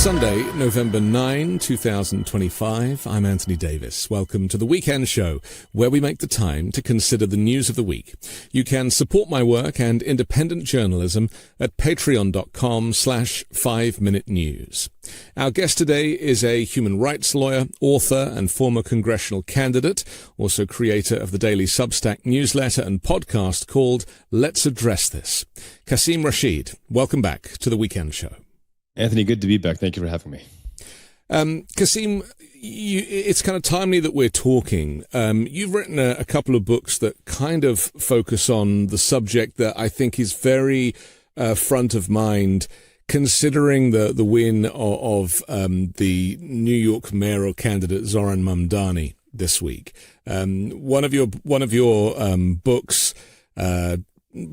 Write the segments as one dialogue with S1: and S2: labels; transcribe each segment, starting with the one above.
S1: Sunday, November 9, 2025. I'm Anthony Davis. Welcome to the Weekend Show, where we make the time to consider the news of the week. You can support my work and independent journalism at patreon.com/5minute news. Our guest today is a human rights lawyer, author, and former congressional candidate, also creator of the daily Substack newsletter and podcast called Let's Address This. Qasim Rashid, welcome back to the Weekend Show.
S2: Anthony, good to be back. Thank you for having me.
S1: Qasim, it's kind of timely that we're talking. You've written a couple of books that kind of focus on the subject that I think is very front of mind, considering the win of the New York mayoral candidate Zohran Mamdani this week. One of your books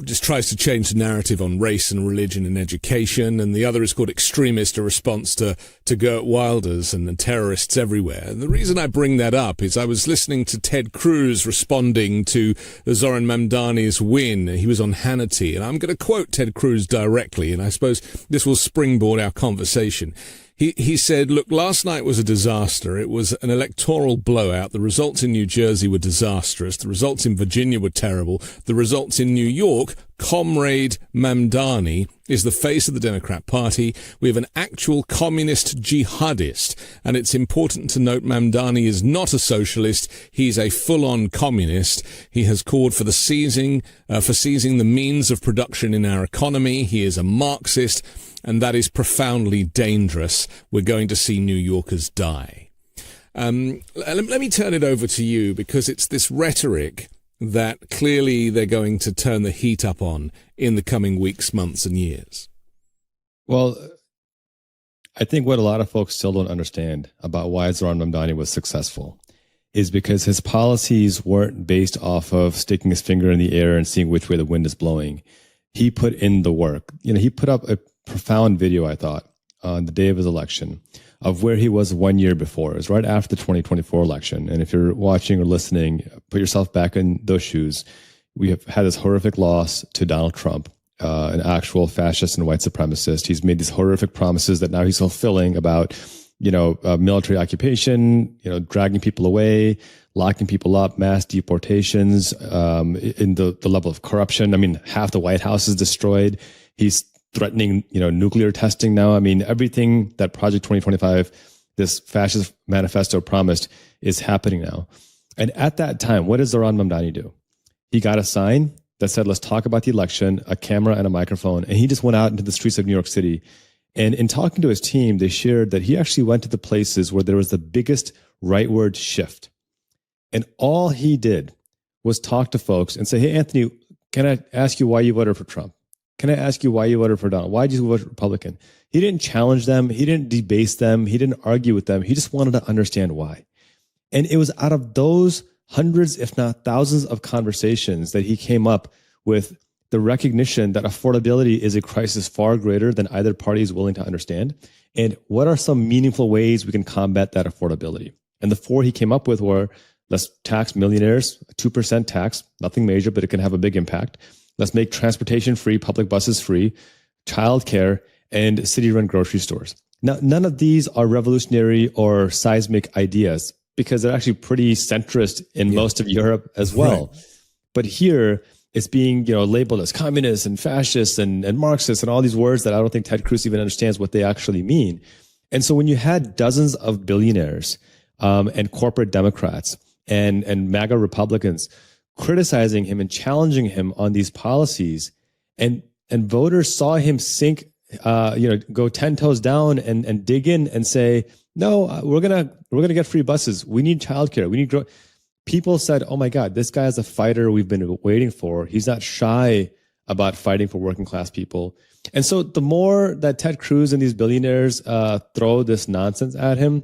S1: just tries to change the narrative on race and religion in education, and the other is called Extremist, a response to Geert Wilders and the terrorists everywhere. And the reason I bring that up is I was listening to Ted Cruz responding to Zohran Mamdani's win. He was on Hannity, and I'm going to quote Ted Cruz directly, and I suppose this will springboard our conversation. He said, look, last night was a disaster. It was an electoral blowout. The results in New Jersey were disastrous. The results in Virginia were terrible. The results in New York, Comrade Mamdani is the face of the Democrat Party. We have an actual communist jihadist. And it's important to note Mamdani is not a socialist. He's a full-on communist. He has called for seizing the means of production in our economy. He is a Marxist. And that is profoundly dangerous. We're going to see New Yorkers die. Let me turn it over to you, because it's this rhetoric that clearly they're going to turn the heat up on in the coming weeks, months, and years.
S2: Well, I think what a lot of folks still don't understand about why Zohran Mamdani was successful is because his policies weren't based off of sticking his finger in the air and seeing which way the wind is blowing. He put in the work. He put up a profound video, I thought, on the day of his election of where he was 1 year before. It was right after the 2024 election. And if you're watching or listening, put yourself back in those shoes. We have had this horrific loss to Donald Trump, an actual fascist and white supremacist. He's made these horrific promises that now he's fulfilling about, military occupation, dragging people away, locking people up, mass deportations, in the level of corruption. I mean, half the White House is destroyed. He's threatening, nuclear testing now. I mean, everything that Project 2025, this fascist manifesto promised, is happening now. And at that time, what does Zohran Mamdani do? He got a sign that said, let's talk about the election, a camera and a microphone. And he just went out into the streets of New York City. And in talking to his team, they shared that he actually went to the places where there was the biggest rightward shift. And all he did was talk to folks and say, hey, Anthony, can I ask you why you voted for Trump? Can I ask you why you voted for Donald? Why did you vote Republican? He didn't challenge them. He didn't debase them. He didn't argue with them. He just wanted to understand why. And it was out of those hundreds, if not thousands of conversations that he came up with the recognition that affordability is a crisis far greater than either party is willing to understand. And what are some meaningful ways we can combat that affordability? And the four he came up with were, let's tax millionaires, a 2% tax, nothing major, but it can have a big impact. Let's make transportation free, public buses free, childcare, and city-run grocery stores. Now, none of these are revolutionary or seismic ideas because they're actually pretty centrist in most of Europe as well. Right. But here, it's being labeled as communist and fascist and Marxist and all these words that I don't think Ted Cruz even understands what they actually mean. And so when you had dozens of billionaires and corporate Democrats and MAGA Republicans criticizing him and challenging him on these policies, and voters saw him sink, go 10 toes down and dig in and say, no, we're gonna get free buses. We need childcare. We need People said, oh my God, this guy is a fighter we've been waiting for. He's not shy about fighting for working class people. And so the more that Ted Cruz and these billionaires throw this nonsense at him,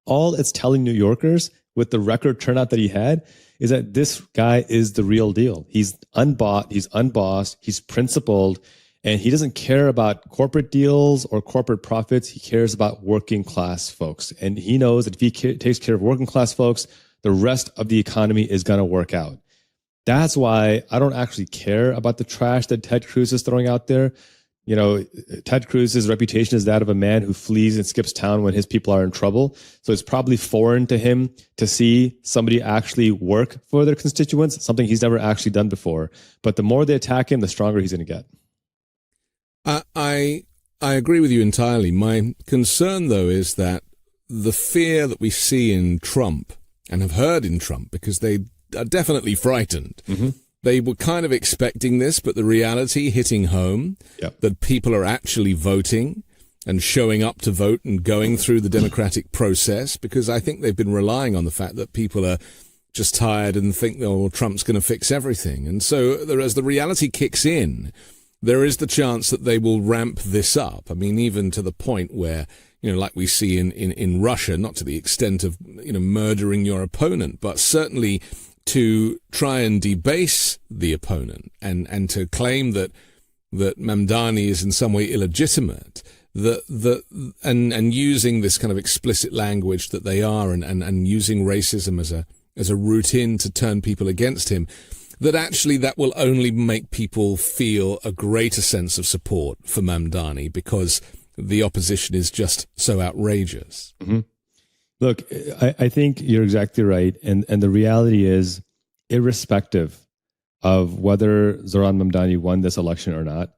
S2: all it's telling New Yorkers with the record turnout that he had is that this guy is the real deal. He's unbought, he's unbossed, he's principled, and he doesn't care about corporate deals or corporate profits. He cares about working class folks. And he knows that if he takes care of working class folks, the rest of the economy is going to work out. That's why I don't actually care about the trash that Ted Cruz is throwing out there. Ted Cruz's reputation is that of a man who flees and skips town when his people are in trouble. So it's probably foreign to him to see somebody actually work for their constituents, something he's never actually done before. But the more they attack him, the stronger he's going to get.
S1: I agree with you entirely. My concern, though, is that the fear that we see in Trump and have heard in Trump, because they are definitely frightened. Mm-hmm. They were kind of expecting this, but the reality hitting home, that people are actually voting and showing up to vote and going through the democratic process, because I think they've been relying on the fact that people are just tired and think, oh, Trump's going to fix everything. And so as the reality kicks in, there is the chance that they will ramp this up. I mean, even to the point where, like we see in Russia, not to the extent of, murdering your opponent, but certainly to try and debase the opponent and to claim that Mamdani is in some way illegitimate, and using this kind of explicit language that they are, and using racism as a route in to turn people against him, that actually that will only make people feel a greater sense of support for Mamdani, because the opposition is just so outrageous.
S2: Mm-hmm. Look, I think you're exactly right. And the reality is, irrespective of whether Zohran Mamdani won this election or not,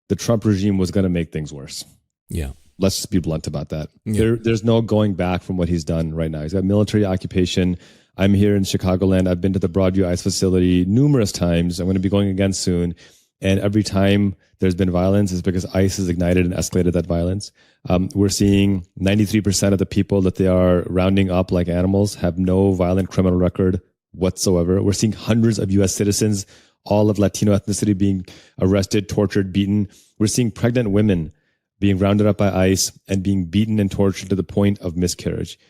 S2: the Trump regime was going to make things worse.
S1: Yeah.
S2: Let's just be blunt about that.
S1: Yeah.
S2: There's no going back from what he's done right now. He's got military occupation. I'm here in Chicagoland. I've been to the Broadview ICE facility numerous times. I'm going to be going again soon. And every time there's been violence, it's because ICE has ignited and escalated that violence. We're seeing 93% of the people that they are rounding up like animals have no violent criminal record whatsoever. We're seeing hundreds of U.S. citizens, all of Latino ethnicity, being arrested, tortured, beaten. We're seeing pregnant women being rounded up by ICE and being beaten and tortured to the point of miscarriage.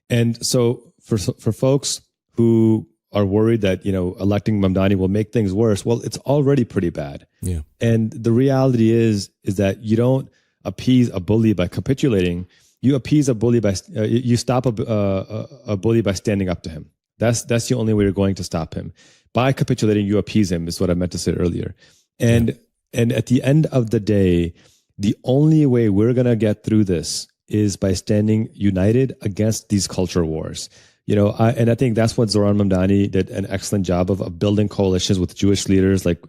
S2: And so for folks who are worried that, electing Mamdani will make things worse, well, it's already pretty bad.
S1: Yeah.
S2: And the reality is that you don't appease a bully by capitulating. You appease a bully by you stop a bully by standing up to him. That's the only way you're going to stop him. By capitulating, you appease him, is what I meant to say earlier. And at the end of the day, the only way we're going to get through this is by standing united against these culture wars. I think that's what Zohran Mamdani did an excellent job of building coalitions with Jewish leaders like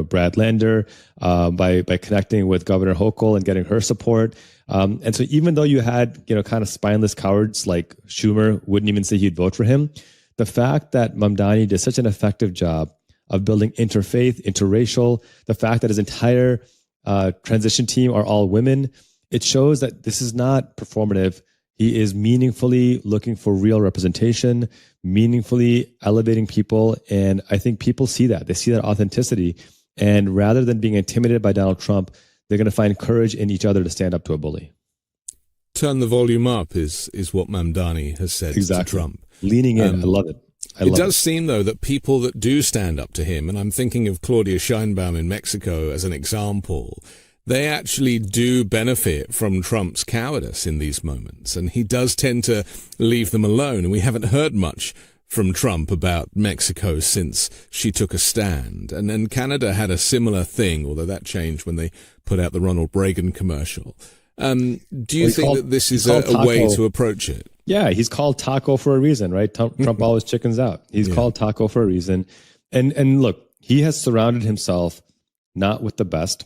S2: Brad Lander, by connecting with Governor Hochul and getting her support. And so even though you had, kind of spineless cowards like Schumer wouldn't even say he'd vote for him, the fact that Mamdani did such an effective job of building interfaith, interracial, the fact that his entire transition team are all women, it shows that this is not performative. He is meaningfully looking for real representation, meaningfully elevating people. And I think people see that. They see that authenticity. And rather than being intimidated by Donald Trump, they're going to find courage in each other to stand up to a bully.
S1: Turn the volume up is what Mamdani has said to Trump.
S2: Leaning in. I love it.
S1: It does seem, though, that people that do stand up to him, and I'm thinking of Claudia Sheinbaum in Mexico as an example, they actually do benefit from Trump's cowardice in these moments. And he does tend to leave them alone. And we haven't heard much from Trump about Mexico since she took a stand. And then Canada had a similar thing, although that changed when they put out the Ronald Reagan commercial. Do you think that this is a way to approach it?
S2: Yeah, he's called Taco for a reason, right? Trump always chickens out. He's called Taco for a reason. And look, he has surrounded himself not with the best,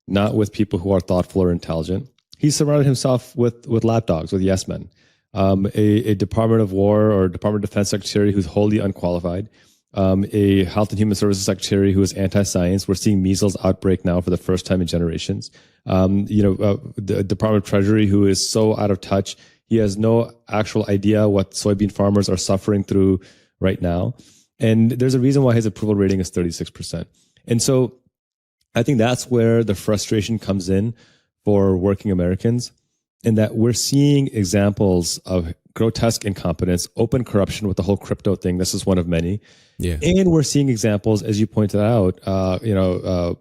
S2: not with people who are thoughtful or intelligent. He surrounded himself with lapdogs, with yes men. A Department of War or Department of Defense secretary who's wholly unqualified, a Health and Human Services secretary who is anti-science. We're seeing measles outbreak now for the first time in generations. The Department of Treasury who is so out of touch. He has no actual idea what soybean farmers are suffering through right now. And there's a reason why his approval rating is 36%. And so I think that's where the frustration comes in for working Americans, in that we're seeing examples of grotesque incompetence, open corruption with the whole crypto thing. This is one of many. Yeah. And we're seeing examples, as you pointed out, Claudia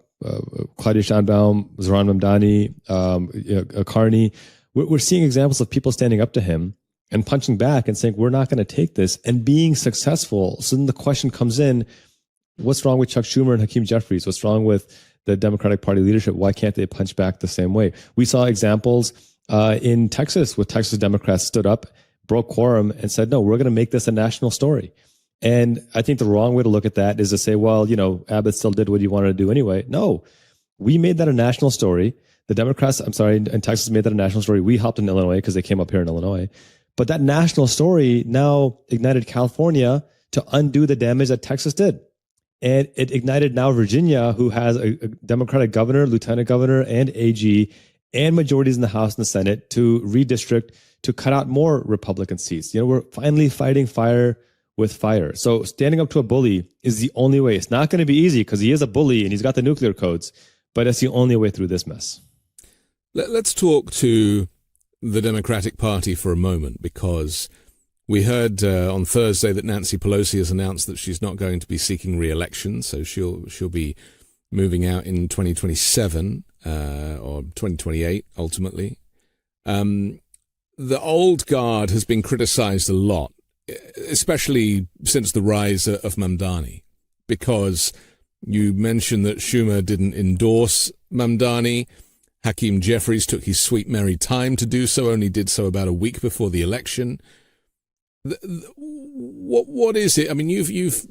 S2: Sheinbaum, Zohran Mamdani, Carney. We're seeing examples of people standing up to him and punching back and saying, we're not going to take this, and being successful. So then the question comes in, what's wrong with Chuck Schumer and Hakeem Jeffries? What's wrong with the Democratic Party leadership? Why can't they punch back the same way? We saw examples in Texas where Texas Democrats stood up, broke quorum, and said, no, we're going to make this a national story. And I think the wrong way to look at that is to say, well, Abbott still did what he wanted to do anyway. No, we made that a national story. The Democrats, in Texas made that a national story. We helped in Illinois because they came up here in Illinois. But that national story now ignited California to undo the damage that Texas did. And it ignited now Virginia, who has a Democratic governor, lieutenant governor, and AG, and majorities in the House and the Senate to redistrict, to cut out more Republican seats. We're finally fighting fire with fire. So standing up to a bully is the only way. It's not going to be easy because he is a bully and he's got the nuclear codes, but it's the only way through this mess.
S1: Let's talk to the Democratic Party for a moment, because we heard on Thursday that Nancy Pelosi has announced that she's not going to be seeking re-election, so she'll be moving out in 2027 or 2028 ultimately. The old guard has been criticized a lot, especially since the rise of Mamdani, because you mentioned that Schumer didn't endorse Mamdani. Hakeem Jeffries took his sweet merry time to do so, only did so about a week before the election. What is it? I mean, you've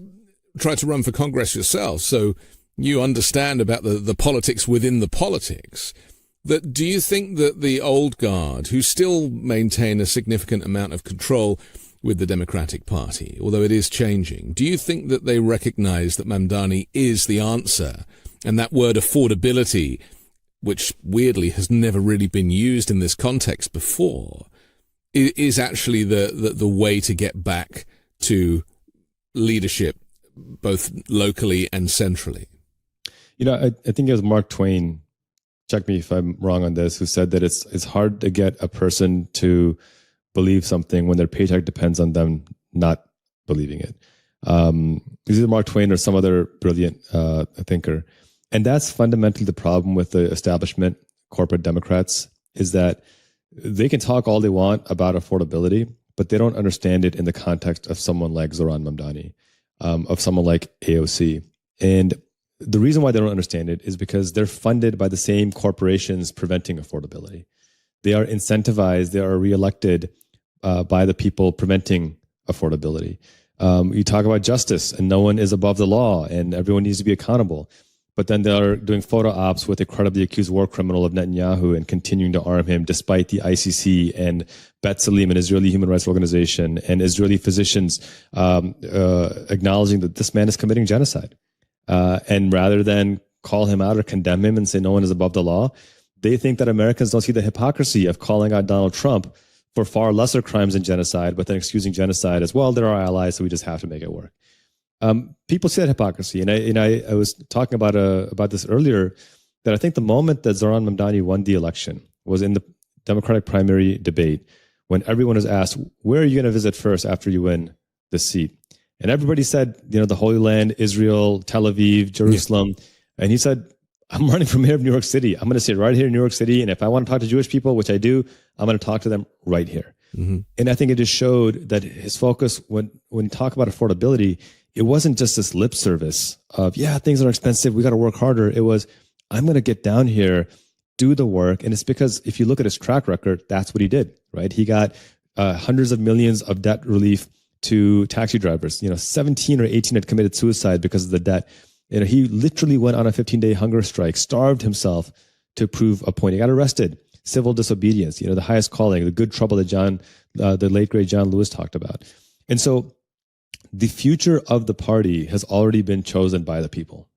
S1: tried to run for Congress yourself, so you understand about the politics within the politics. Do you think that the old guard, who still maintain a significant amount of control with the Democratic Party, although it is changing, do you think that they recognize that Mamdani is the answer, and that word affordability, which weirdly has never really been used in this context before, is actually the way to get back to leadership, both locally and centrally?
S2: I think it was Mark Twain, check me if I'm wrong on this, who said that it's hard to get a person to believe something when their paycheck depends on them not believing it. It's either Mark Twain or some other brilliant thinker. And that's fundamentally the problem with the establishment, corporate Democrats, is that they can talk all they want about affordability, but they don't understand it in the context of someone like Zohran Mamdani, of someone like AOC. And the reason why they don't understand it is because they're funded by the same corporations preventing affordability. They are incentivized, they are reelected by the people preventing affordability. You talk about justice, and no one is above the law, and everyone needs to be accountable. But then they're doing photo ops with a credibly accused war criminal of Netanyahu and continuing to arm him despite the ICC and B'Tselem, an Israeli human rights organization, and Israeli physicians acknowledging that this man is committing genocide. And rather than call him out or condemn him and say no one is above the law, they think that Americans don't see the hypocrisy of calling out Donald Trump for far lesser crimes than genocide, but then excusing genocide as well. They're our allies, so we just have to make it work. People see that hypocrisy, and I was talking about this earlier, that I think the moment that Zohran Mamdani won the election was in the Democratic primary debate, when everyone was asked, where are you going to visit first after you win the seat? And everybody said, the Holy Land, Israel, Tel Aviv, Jerusalem. Yeah. And he said, I'm running for mayor of New York City. I'm going to sit right here in New York City. And if I want to talk to Jewish people, which I do, I'm going to talk to them right here. Mm-hmm. And I think it just showed that his focus, when you talk about affordability, it wasn't just this lip service of, things are expensive, we got to work harder. It was, I'm going to get down here, do the work. And it's because if you look at his track record, that's what he did, right? He got hundreds of millions of debt relief to taxi drivers. 17 or 18 had committed suicide because of the debt. He literally went on a 15-day hunger strike, starved himself to prove a point. He got arrested. Civil disobedience, the highest calling, the good trouble that the late great John Lewis talked about. And so the future of the party has already been chosen by the people.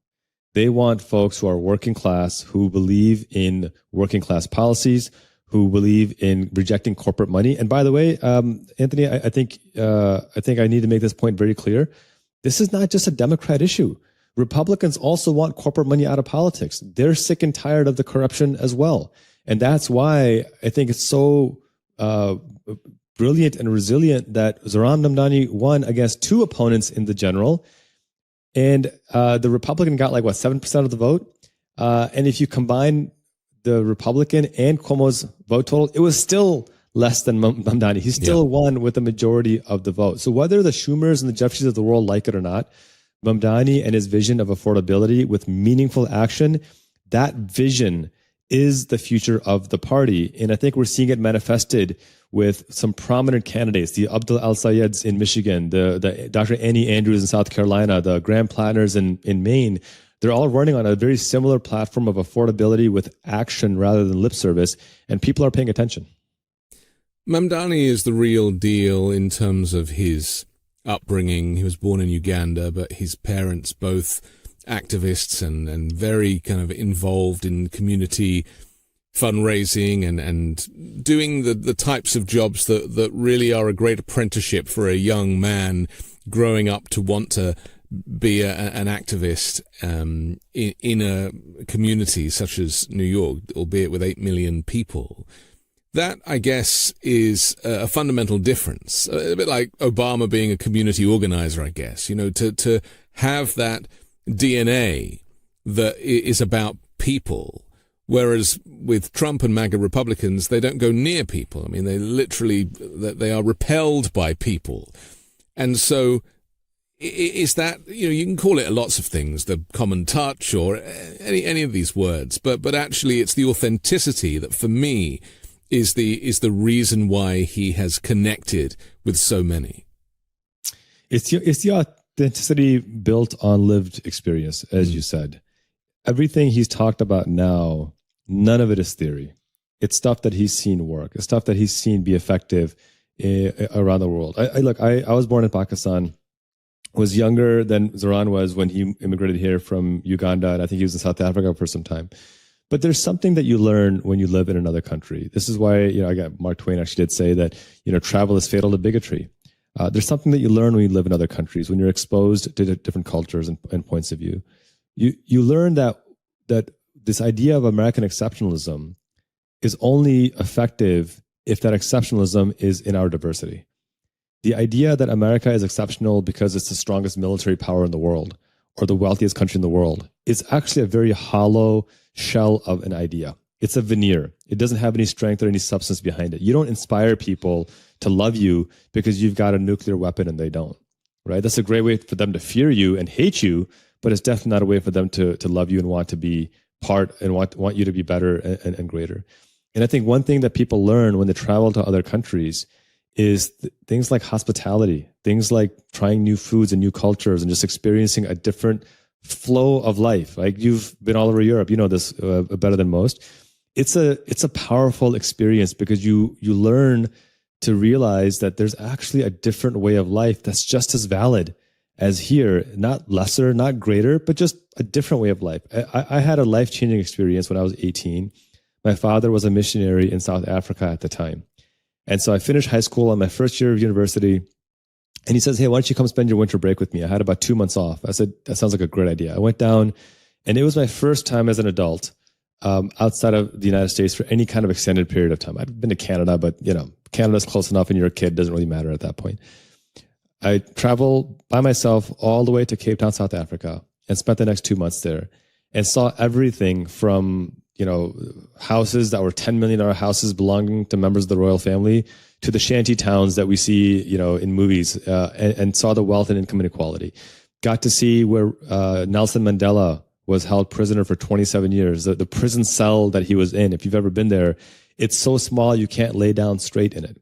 S2: They want folks who are working class, who believe in working class policies, who believe in rejecting corporate money. And by the way, Anthony, I think I need to make this point very clear. This is not just a Democrat issue. Republicans also want corporate money out of politics. They're sick and tired of the corruption as well. And that's why I think it's so brilliant and resilient that Zohran Mamdani won against two opponents in the general. And the Republican got 7% of the vote. And if you combine the Republican and Cuomo's vote total, it was still less than Mamdani. He still won with the majority of the vote. So whether the Schumers and the Jeffries of the world like it or not, Mamdani and his vision of affordability with meaningful action, that vision is the future of the party. And I think we're seeing it manifested with some prominent candidates, the Abdul Al-Sayeds in Michigan, the Dr. Annie Andrews in South Carolina, the Graham Plattners in Maine. They're all running on a very similar platform of affordability with action rather than lip service, and people are paying attention.
S1: Mamdani is the real deal in terms of his upbringing. He was born in Uganda, but his parents both activists and very kind of involved in community fundraising and doing the types of jobs that really are a great apprenticeship for a young man growing up to want to be an activist in a community such as New York, albeit with 8 million people. That, I guess, is a fundamental difference. A bit like Obama being a community organizer, I guess. You know, to have that DNA that is about people, whereas with Trump and MAGA Republicans, they don't go near people. I mean, they are repelled by people. And so is that, you know, you can call it lots of things, the common touch or any of these words, but actually it's the authenticity that for me is the reason why he has connected with so many.
S2: It's the authenticity built on lived experience, as you said. Everything he's talked about now, none of it is theory. It's stuff that he's seen work. It's stuff that he's seen be effective around the world. I was born in Pakistan, was younger than Zohran was when he immigrated here from Uganda, and I think he was in South Africa for some time. But there's something that you learn when you live in another country. This is why, you know, Mark Twain actually did say that, you know, travel is fatal to bigotry. There's something that you learn when you live in other countries, when you're exposed to different cultures and points of view. You learn that this idea of American exceptionalism is only effective if that exceptionalism is in our diversity. The idea that America is exceptional because it's the strongest military power in the world or the wealthiest country in the world is actually a very hollow shell of an idea. It's a veneer. It doesn't have any strength or any substance behind it. You don't inspire people to love you because you've got a nuclear weapon and they don't, right? That's a great way for them to fear you and hate you, but it's definitely not a way for them to love you and want to be part and want you to be better and greater. And I think one thing that people learn when they travel to other countries is things like hospitality, things like trying new foods and new cultures and just experiencing a different flow of life. Like, you've been all over Europe, you know this better than most. It's a powerful experience because you learn to realize that there's actually a different way of life that's just as valid as here, not lesser, not greater, but just a different way of life. I had a life-changing experience when I was 18. My father was a missionary in South Africa at the time. And so I finished high school on my first year of university, and he says, hey, why don't you come spend your winter break with me? I had about 2 months off. I said, that sounds like a great idea. I went down, and it was my first time as an adult outside of the United States for any kind of extended period of time. I'd been to Canada, but you know, Canada's close enough and you're a kid, doesn't really matter at that point. I traveled by myself all the way to Cape Town, South Africa, and spent the next 2 months there and saw everything from, you know, houses that were $10 million houses belonging to members of the royal family to the shanty towns that we see, you know, in movies, and saw the wealth and income inequality. Got to see where Nelson Mandela was held prisoner for 27 years. The prison cell that he was in, if you've ever been there, it's so small you can't lay down straight in it.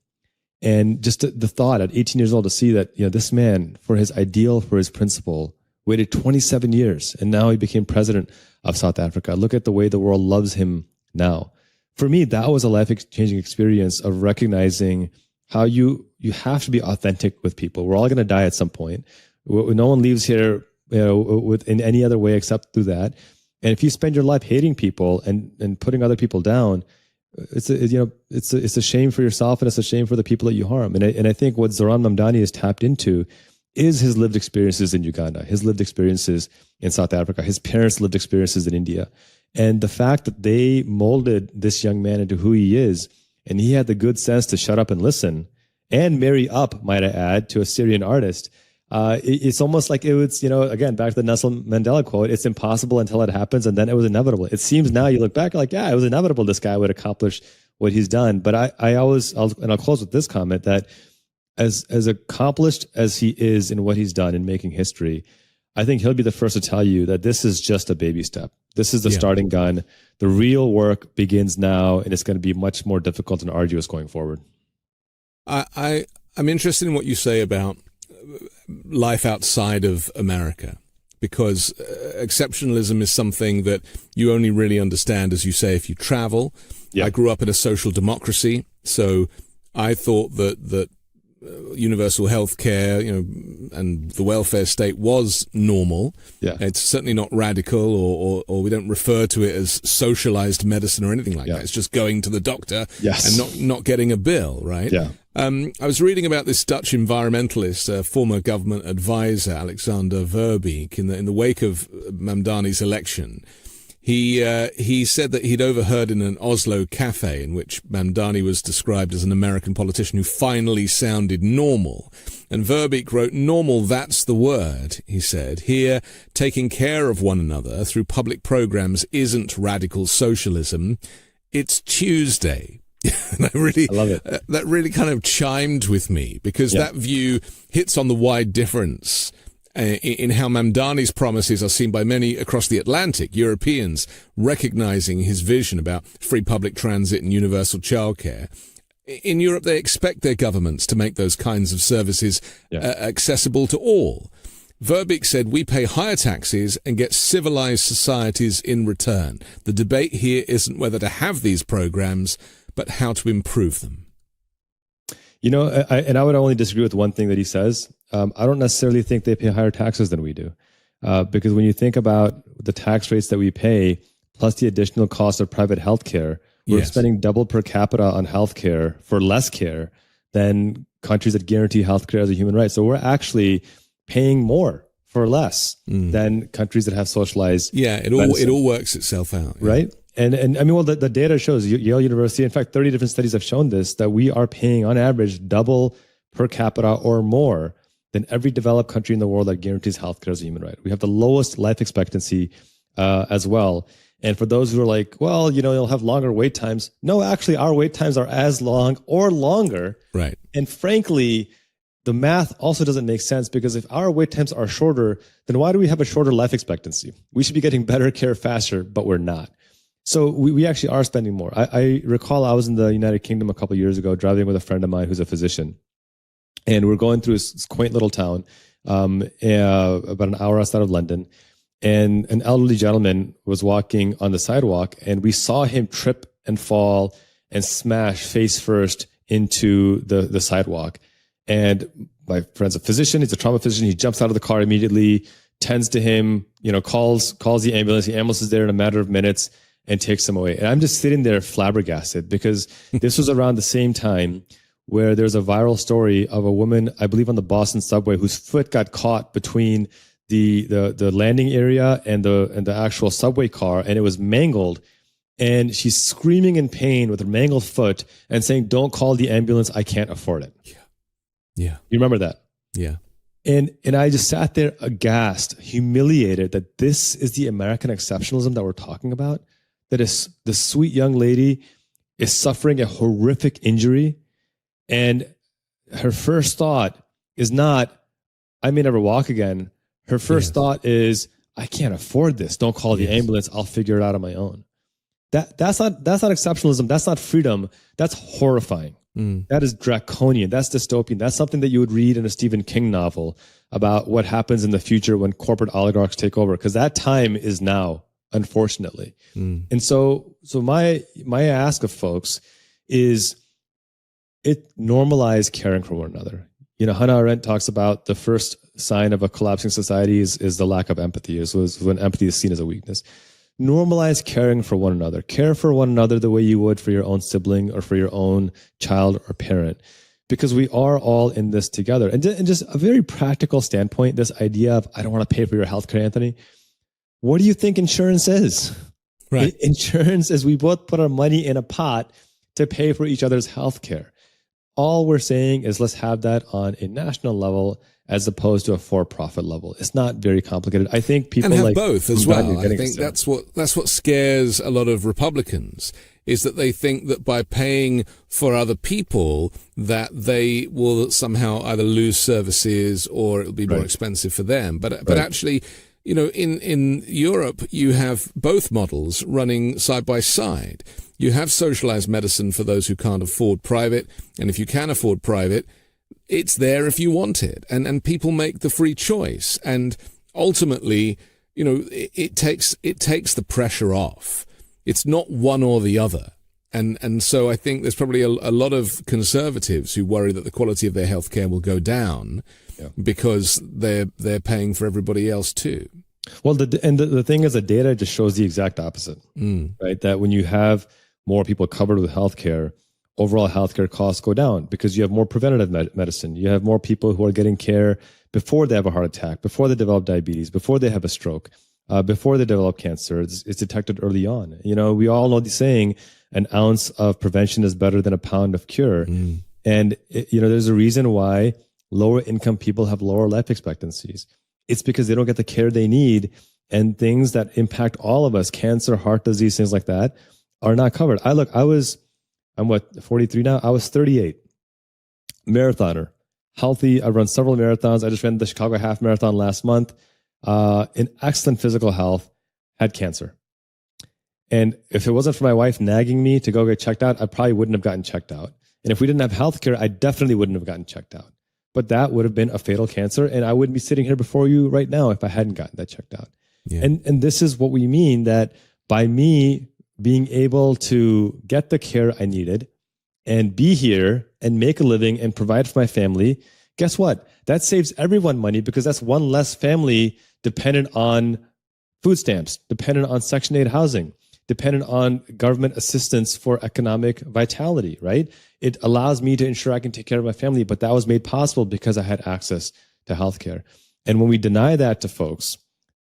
S2: And just the thought at 18 years old to see that, you know, this man, for his ideal, for his principle, waited 27 years, and now he became president of South Africa. Look at the way the world loves him now. For me, that was a life-changing experience of recognizing how you have to be authentic with people. We're all going to die at some point. No one leaves here, you know, in any other way except through that. And if you spend your life hating people and putting other people down, it's a shame for yourself, and it's a shame for the people that you harm. And I think what Zohran Mamdani has tapped into is his lived experiences in Uganda, his lived experiences in South Africa, his parents' lived experiences in India. And the fact that they molded this young man into who he is, and he had the good sense to shut up and listen and marry up, might I add, to a Syrian artist. It's almost like it was, you know, again, back to the Nelson Mandela quote, it's impossible until it happens, and then it was inevitable. It seems now you look back like, yeah, it was inevitable this guy would accomplish what he's done. But I'll close with this comment that as accomplished as he is in what he's done in making history, I think he'll be the first to tell you that this is just a baby step. This is the starting gun. The real work begins now, and it's going to be much more difficult and arduous going forward.
S1: I'm interested in what you say about life outside of America, because exceptionalism is something that you only really understand, as you say, if you travel. I grew up in a social democracy, so I thought that universal health care, and the welfare state was normal. It's certainly not radical, or we don't refer to it as socialized medicine or anything like that. It's just going to the doctor and not getting a bill, right? I was reading about this Dutch environmentalist, former government advisor, Alexander Verbeek, in the wake of Mamdani's election. He said that he'd overheard in an Oslo cafe in which Mamdani was described as an American politician who finally sounded normal. And Verbeek wrote, "Normal, that's the word," he said. "Here, taking care of one another through public programs isn't radical socialism. It's Tuesday." And I love it. That really kind of chimed with me, because that view hits on the wide difference in how Mamdani's promises are seen by many across the Atlantic, Europeans recognizing his vision about free public transit and universal childcare. In Europe, they expect their governments to make those kinds of services accessible to all. Verbeek said, "We pay higher taxes and get civilized societies in return. The debate here isn't whether to have these programs, but how to improve them."
S2: I would only disagree with one thing that he says. I don't necessarily think they pay higher taxes than we do, because when you think about the tax rates that we pay, plus the additional cost of private healthcare, we're spending double per capita on healthcare for less care than countries that guarantee healthcare as a human right. So we're actually paying more for less than countries that have socialized.
S1: It all works itself out,
S2: right? And I mean, well, the data shows, Yale University, in fact, 30 different studies have shown this, that we are paying on average double per capita or more than every developed country in the world that guarantees healthcare as a human right. We have the lowest life expectancy as well. And for those who are like, well, you'll have longer wait times. No, actually, our wait times are as long or longer.
S1: Right.
S2: And frankly, the math also doesn't make sense, because if our wait times are shorter, then why do we have a shorter life expectancy? We should be getting better care faster, but we're not. So we actually are spending more. I recall I was in the United Kingdom a couple of years ago, driving with a friend of mine who's a physician. And we're going through this quaint little town, about an hour outside of London. And an elderly gentleman was walking on the sidewalk, and we saw him trip and fall and smash face first into the sidewalk. And my friend's a physician. He's a trauma physician. He jumps out of the car immediately, tends to him, calls the ambulance. The ambulance is there in a matter of minutes and takes him away. And I'm just sitting there flabbergasted, because this was around the same time where there's a viral story of a woman, I believe on the Boston subway, whose foot got caught between the landing area and the actual subway car, and it was mangled. And she's screaming in pain with her mangled foot and saying, "Don't call the ambulance. I can't afford it."
S1: Yeah.
S2: You remember that?
S1: Yeah.
S2: And I just sat there aghast, humiliated that this is the American exceptionalism that we're talking about. That is, the sweet young lady is suffering a horrific injury, and her first thought is not, "I may never walk again." Her first thought is, "I can't afford this. Don't call the ambulance. I'll figure it out on my own." That's not exceptionalism. That's not freedom. That's horrifying. That is draconian. That's dystopian. That's something that you would read in a Stephen King novel about what happens in the future when corporate oligarchs take over, because that time is now, unfortunately. And so my ask of folks is, it normalize caring for one another. Hannah Arendt talks about the first sign of a collapsing society is the lack of empathy, is when empathy is seen as a weakness. Normalize caring for one another. Care for one another the way you would for your own sibling or for your own child or parent, because we are all in this together. And just a very practical standpoint, this idea of, I don't want to pay for your healthcare, Anthony. What do you think insurance is? Right. Insurance is we both put our money in a pot to pay for each other's healthcare. All we're saying is let's have that on a national level as opposed to a for-profit level. It's not very complicated. I think people
S1: and have
S2: like
S1: both as well. I think that's what scares a lot of Republicans, is that they think that by paying for other people that they will somehow either lose services or it'll be more expensive for them. But actually, you know, in Europe, you have both models running side by side. You have socialized medicine for those who can't afford private, and if you can afford private, it's there if you want it, and people make the free choice, and ultimately, you know, it takes the pressure off. It's not one or the other, and so I think there's probably a lot of conservatives who worry that the quality of their healthcare will go down because they're paying for everybody else too.
S2: Well, the thing is, the data just shows the exact opposite, right? That when you have more people covered with healthcare, overall healthcare costs go down because you have more preventative medicine. You have more people who are getting care before they have a heart attack, before they develop diabetes, before they have a stroke, before they develop cancer. It's detected early on. You know, we all know the saying, an ounce of prevention is better than a pound of cure. And, you know, there's a reason why lower income people have lower life expectancies. It's because they don't get the care they need, and things that impact all of us, cancer, heart disease, things like that, are not covered. I'm 43 now. I was 38. Marathoner, healthy. I run several marathons. I just ran the Chicago Half Marathon last month. In excellent physical health, had cancer. And if it wasn't for my wife nagging me to go get checked out, I probably wouldn't have gotten checked out. And if we didn't have healthcare, I definitely wouldn't have gotten checked out. But that would have been a fatal cancer, and I wouldn't be sitting here before you right now if I hadn't gotten that checked out. Yeah. And this is what we mean, that by me being able to get the care I needed and be here and make a living and provide for my family, guess what? That saves everyone money, because that's one less family dependent on food stamps, dependent on Section 8 housing, dependent on government assistance for economic vitality, right? It allows me to ensure I can take care of my family, but that was made possible because I had access to healthcare. And when we deny that to folks,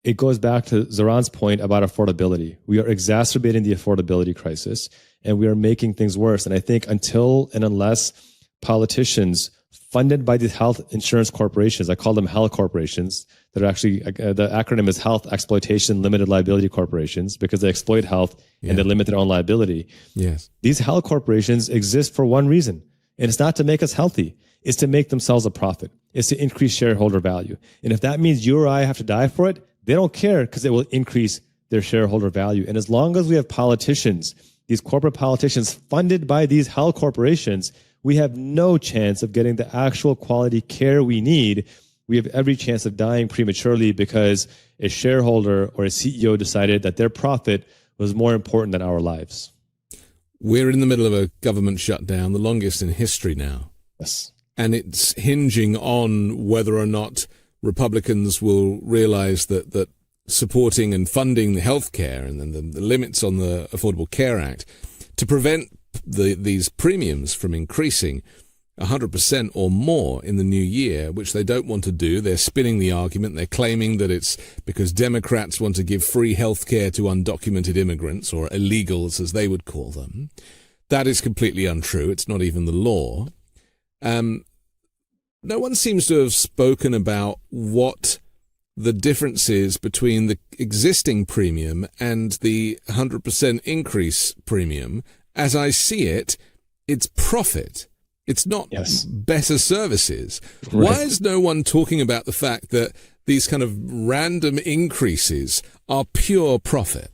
S2: it goes back to Zohran's point about affordability. We are exacerbating the affordability crisis, and we are making things worse. And I think until and unless politicians funded by these health insurance corporations, I call them health corporations, that are actually, the acronym is Health Exploitation Limited Liability Corporations, because they exploit health and they limit their own liability.
S1: Yes.
S2: These health corporations exist for one reason, and it's not to make us healthy. It's to make themselves a profit. It's to increase shareholder value. And if that means you or I have to die for it, they don't care, because it will increase their shareholder value. And as long as we have politicians, these corporate politicians funded by these health corporations, we have no chance of getting the actual quality care we need. We have every chance of dying prematurely because a shareholder or a CEO decided that their profit was more important than our lives.
S1: We're in the middle of a government shutdown, the longest in history now.
S2: Yes.
S1: And it's hinging on whether or not Republicans will realize that supporting and funding the healthcare and then the limits on the Affordable Care Act to prevent these premiums from increasing 100% or more in the new year, which they don't want to do. They're spinning the argument. They're claiming that it's because Democrats want to give free healthcare to undocumented immigrants, or illegals as they would call them. That is completely untrue. It's not even the law. No one seems to have spoken about what the difference is between the existing premium and the 100% increase premium. As I see it, it's profit. It's not better services. Right. Why is no one talking about the fact that these kind of random increases are pure profit?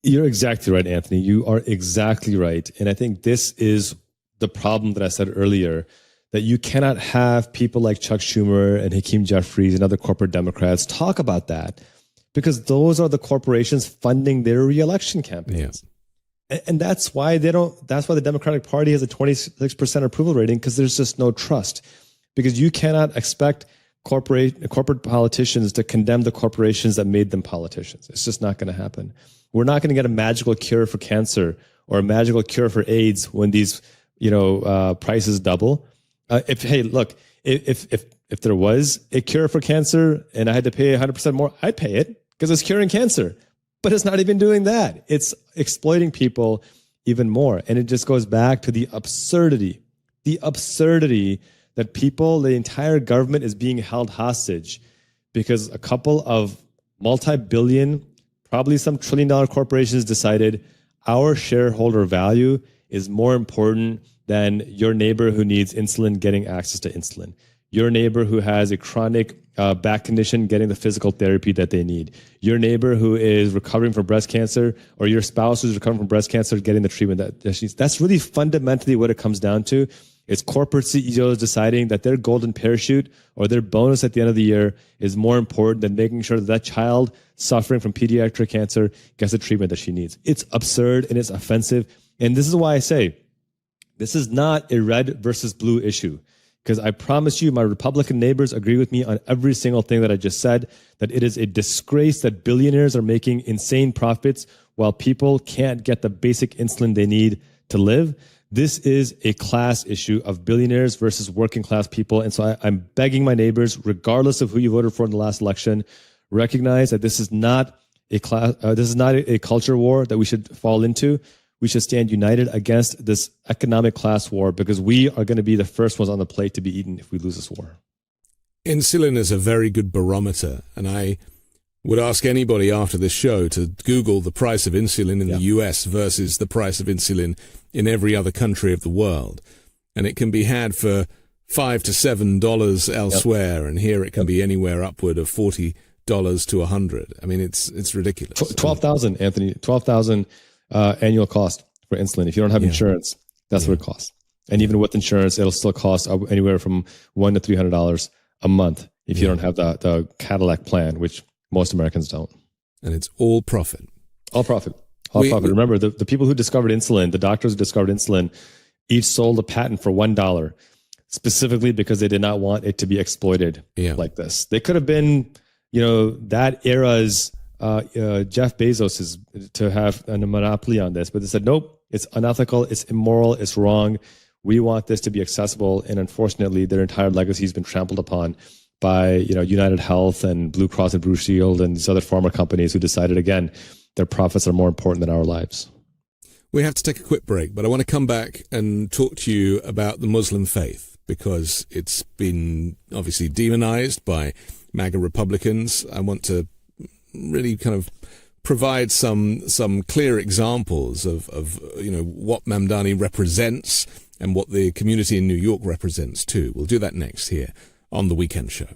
S2: You're exactly right, Anthony. You are exactly right. And I think this is the problem that I said earlier, that you cannot have people like Chuck Schumer and Hakeem Jeffries and other corporate Democrats talk about that, because those are the corporations funding their reelection campaigns. Yeah. And that's why that's why the Democratic Party has a 26% approval rating, because there's just no trust. Because you cannot expect corporate politicians to condemn the corporations that made them politicians. It's just not going to happen. We're not going to get a magical cure for cancer or a magical cure for AIDS when these, prices double. If there was a cure for cancer and I had to pay 100% more, I'd pay it, because it's curing cancer. But it's not even doing that. It's exploiting people even more. And it just goes back to the absurdity the absurdity that the entire government is being held hostage because a couple of multi-billion, probably some trillion-dollar corporations decided our shareholder value is more important than your neighbor who needs insulin getting access to insulin, your neighbor who has a chronic back condition getting the physical therapy that they need, your neighbor who is recovering from breast cancer, or your spouse who's recovering from breast cancer getting the treatment that she needs. That's really fundamentally what it comes down to. It's corporate CEOs deciding that their golden parachute or their bonus at the end of the year is more important than making sure that child suffering from pediatric cancer gets the treatment that she needs. It's absurd and it's offensive. And this is why I say this is not a red versus blue issue, because I promise you my Republican neighbors agree with me on every single thing that I just said, that it is a disgrace that billionaires are making insane profits while people can't get the basic insulin they need to live. This is a class issue of billionaires versus working class people. And so I'm begging my neighbors, regardless of who you voted for in the last election, recognize that this is not a culture war that we should fall into. We should stand united against this economic class war, because we are going to be the first ones on the plate to be eaten if we lose this war.
S1: Insulin is a very good barometer, and I would ask anybody after this show to Google the price of insulin in the US versus the price of insulin in every other country of the world. And it can be had for $5 to $7 elsewhere, and here it can be anywhere upward of $40 to $100. I mean, it's ridiculous.
S2: $12,000, Anthony. $12,000 annual cost for insulin. If you don't have insurance, that's what it costs. And even with insurance, it'll still cost anywhere from $100 to $300 a month if you don't have the Cadillac plan, which most Americans don't.
S1: And it's all profit.
S2: All profit. Profit. Remember, the people who discovered insulin, the doctors who discovered insulin, each sold a patent for $1, specifically because they did not want it to be exploited like this. They could have been, that era's Jeff Bezos is to have a monopoly on this, but they said, nope, it's unethical, it's immoral, it's wrong. We want this to be accessible. And unfortunately, their entire legacy has been trampled upon by, United Health and Blue Cross and Blue Shield and these other pharma companies who decided, again, their profits are more important than our lives.
S1: We have to take a quick break, but I want to come back and talk to you about the Muslim faith, because it's been obviously demonized by MAGA Republicans. I want to really kind of provide some clear examples of what Mamdani represents and what the community in New York represents too. We'll do that next here on The Weekend Show.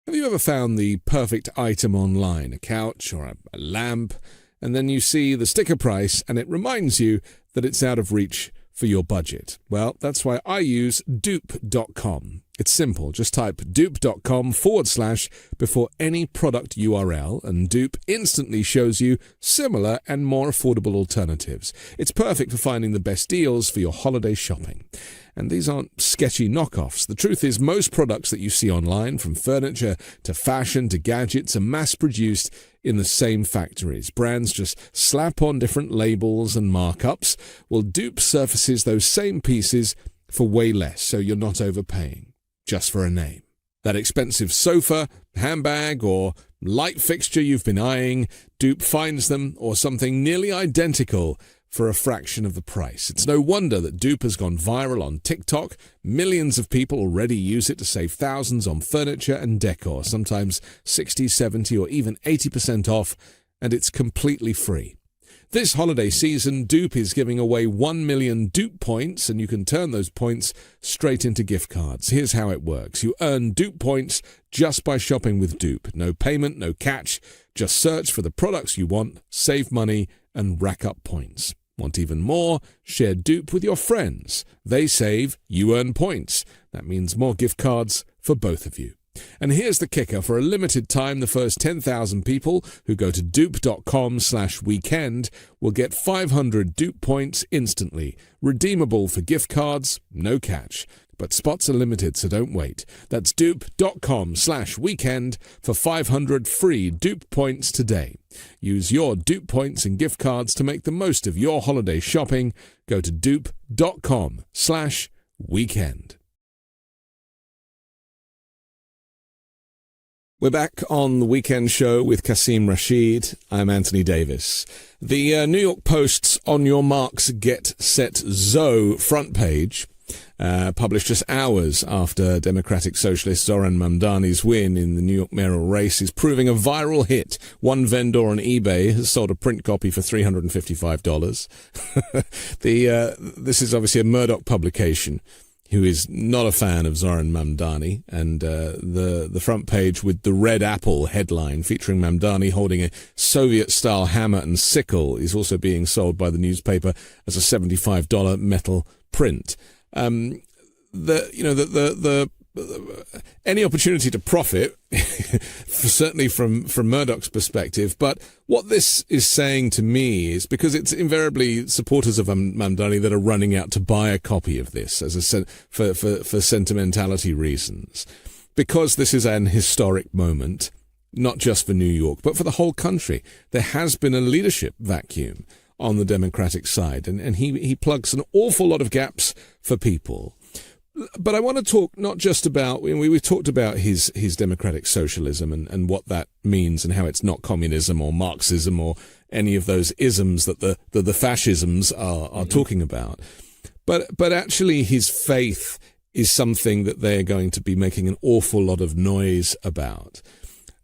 S1: Have you ever found the perfect item online, a couch or a lamp, and then you see the sticker price and it reminds you that it's out of reach for your budget? Well, that's why I use dupe.com. It's simple. Just type dupe.com / before any product URL, and Dupe instantly shows you similar and more affordable alternatives. It's perfect for finding the best deals for your holiday shopping. And these aren't sketchy knockoffs. The truth is, most products that you see online, from furniture to fashion to gadgets, are mass-produced in the same factories. Brands just slap on different labels and markups. Well, Dupe surfaces those same pieces for way less, so you're not overpaying just for a name. That expensive sofa, handbag, or light fixture you've been eyeing, Dupe finds them, or something nearly identical, for a fraction of the price. It's no wonder that Dupe has gone viral on TikTok. Millions of people already use it to save thousands on furniture and decor, sometimes 60, 70, or even 80% off, and it's completely free. This holiday season, Dupe is giving away 1 million Dupe points, and you can turn those points straight into gift cards. Here's how it works. You earn Dupe points just by shopping with Dupe. No payment, no catch. Just search for the products you want, save money, and rack up points. Want even more? Share Dupe with your friends. They save, you earn points. That means more gift cards for both of you. And here's the kicker. For a limited time, the first 10,000 people who go to dupe.com / weekend will get 500 Dupe points instantly. Redeemable for gift cards, no catch. But spots are limited, so don't wait. That's dupe.com / weekend for 500 free Dupe points today. Use your Dupe points and gift cards to make the most of your holiday shopping. Go to dupe.com / weekend. We're back on the weekend show with Qasim Rashid. I'm Anthony Davis. The New York Post's On Your Marks, Get Set, Zo front page, published just hours after Democratic Socialist Zohran Mamdani's win in the New York mayoral race, is proving a viral hit. One vendor on eBay has sold a print copy for $355. This is obviously a Murdoch publication, who is not a fan of Zohran Mamdani, and the front page with the red apple headline featuring Mamdani holding a Soviet-style hammer and sickle is also being sold by the newspaper as a $75 metal print. Any opportunity to profit, certainly from Murdoch's perspective, but what this is saying to me is, because it's invariably supporters of Mamdani that are running out to buy a copy of this for sentimentality reasons, because this is an historic moment, not just for New York, but for the whole country. There has been a leadership vacuum on the Democratic side, and he plugs an awful lot of gaps for people. But I want to talk not just about, we've talked about his democratic socialism and what that means and how it's not communism or Marxism or any of those isms that the fascisms are talking about. But actually his faith is something that they're going to be making an awful lot of noise about.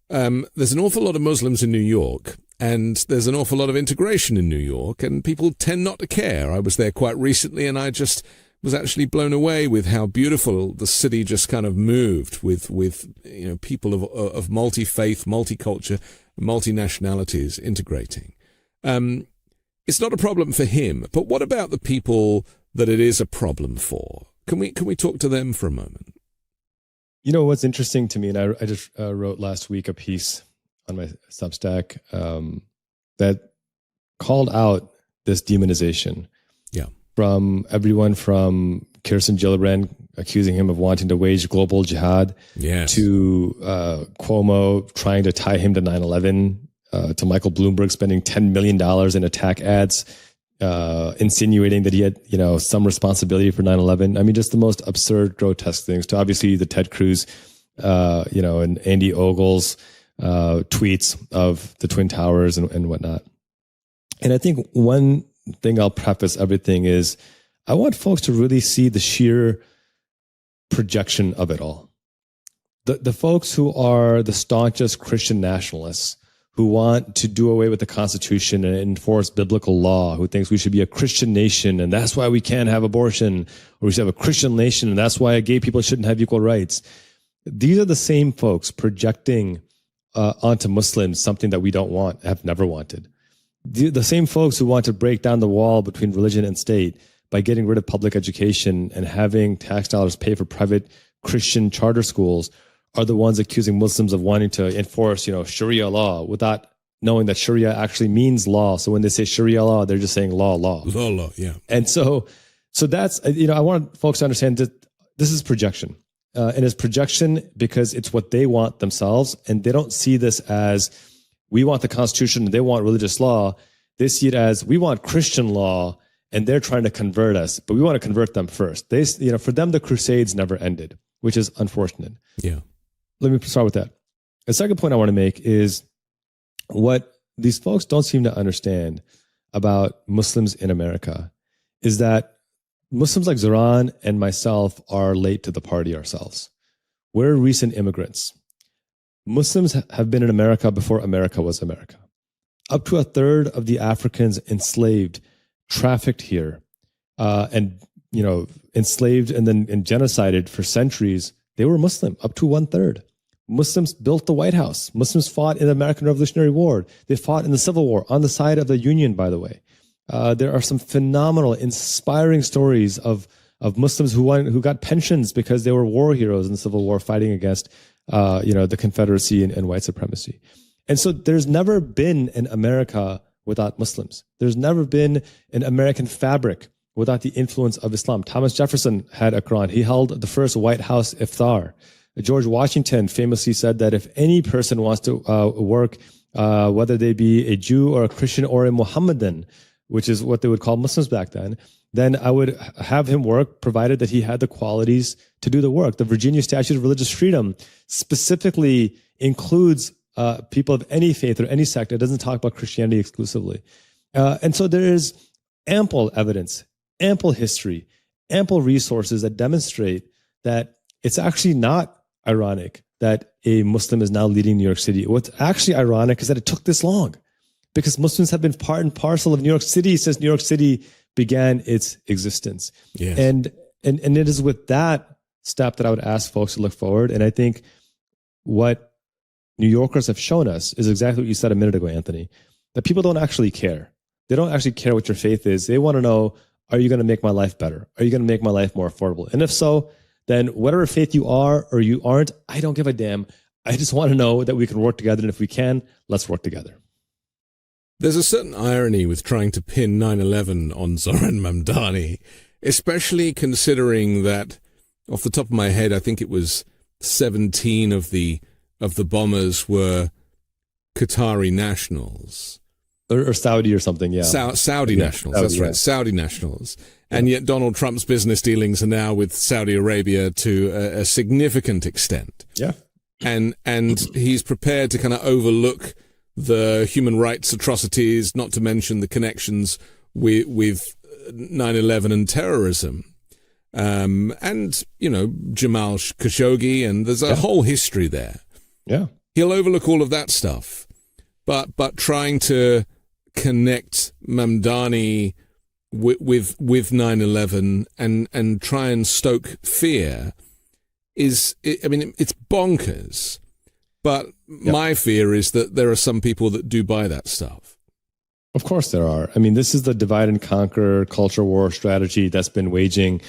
S1: There's an awful lot of Muslims in New York, and there's an awful lot of integration in New York, and people tend not to care. I was there quite recently, and I just was actually blown away with how beautiful the city just kind of moved with people of multi-faith, multiculture, multi-nationalities integrating. It's not a problem for him, but what about the people that it is a problem for? Can we talk to them for a moment?
S2: You know, what's interesting to me, and I just wrote last week a piece on my Substack that called out this demonization.
S1: Yeah.
S2: From everyone from Kirsten Gillibrand accusing him of wanting to wage global jihad,
S1: yes,
S2: to Cuomo trying to tie him to 9/11, to Michael Bloomberg spending $10 million in attack ads, insinuating that he had, some responsibility for 9/11. I mean, just the most absurd, grotesque things, to obviously the Ted Cruz, and Andy Ogle's tweets of the Twin Towers and whatnot. And I think one thing I'll preface everything is, I want folks to really see the sheer projection of it all. The folks who are the staunchest Christian nationalists, who want to do away with the Constitution and enforce biblical law, who thinks we should be a Christian nation and that's why we can't have abortion, or we should have a Christian nation and that's why gay people shouldn't have equal rights. These are the same folks projecting onto Muslims something that we don't want, have never wanted. The same folks who want to break down the wall between religion and state by getting rid of public education and having tax dollars pay for private Christian charter schools are the ones accusing Muslims of wanting to enforce, Sharia law, without knowing that Sharia actually means law. So when they say Sharia law, they're just saying law.
S1: Law, yeah.
S2: And so that's, I want folks to understand that this is projection. And it's projection because it's what they want themselves. And they don't see this as, we want the Constitution and they want religious law. They see it as, we want Christian law and they're trying to convert us, but we want to convert them first. They, for them, the Crusades never ended, which is unfortunate.
S1: Yeah.
S2: Let me start with that. The second point I want to make is what these folks don't seem to understand about Muslims in America is that Muslims like Zohran and myself are late to the party ourselves. We're recent immigrants. Muslims have been in America before America was America. Up to a third of the Africans enslaved, trafficked here, and enslaved and then genocided for centuries, they were Muslim. Up to 1/3. Muslims built the White House. Muslims fought in the American Revolutionary War. They fought in the Civil War on the side of the Union, by the way. There are some phenomenal, inspiring stories of Muslims who got pensions because they were war heroes in the Civil War fighting against the Confederacy and white supremacy. And so there's never been an America without Muslims. There's never been an American fabric without the influence of Islam. Thomas Jefferson had a Quran. He held the first White House iftar. George Washington famously said that if any person wants to work, whether they be a Jew or a Christian or a Mohammedan, which is what they would call Muslims back then I would have him work, provided that he had the qualities to do the work. The Virginia Statute of Religious Freedom specifically includes people of any faith or any sect. It doesn't talk about Christianity exclusively. And so there is ample evidence, ample history, ample resources that demonstrate that it's actually not ironic that a Muslim is now leading New York City. What's actually ironic is that it took this long, because Muslims have been part and parcel of New York City since New York City began its existence.
S1: Yes.
S2: And it is with that step that I would ask folks to look forward. And I think what New Yorkers have shown us is exactly what you said a minute ago, Anthony, that people don't actually care. They don't actually care what your faith is. They want to know, are you going to make my life better? Are you going to make my life more affordable? And if so, then whatever faith you are or you aren't, I don't give a damn. I just want to know that we can work together. And if we can, let's work together.
S1: There's a certain irony with trying to pin 9/11 on Zohran Mamdani, especially considering that, off the top of my head, I think it was 17 of the bombers were Qatari nationals.
S2: Or Saudi or something, yeah.
S1: Saudi nationals, that's right, Saudi nationals. And yet Donald Trump's business dealings are now with Saudi Arabia to a significant extent.
S2: Yeah.
S1: And he's prepared to kind of overlook the human rights atrocities, not to mention the connections with 9/11 and terrorism. And, you know, Jamal Khashoggi, and there's a whole history there.
S2: Yeah.
S1: He'll overlook all of that stuff. But trying to connect Mamdani with 9/11 and try and stoke fear it's bonkers. But my fear is that there are some people that do buy that stuff.
S2: Of course there are. I mean, this is the divide and conquer culture war strategy that's been waging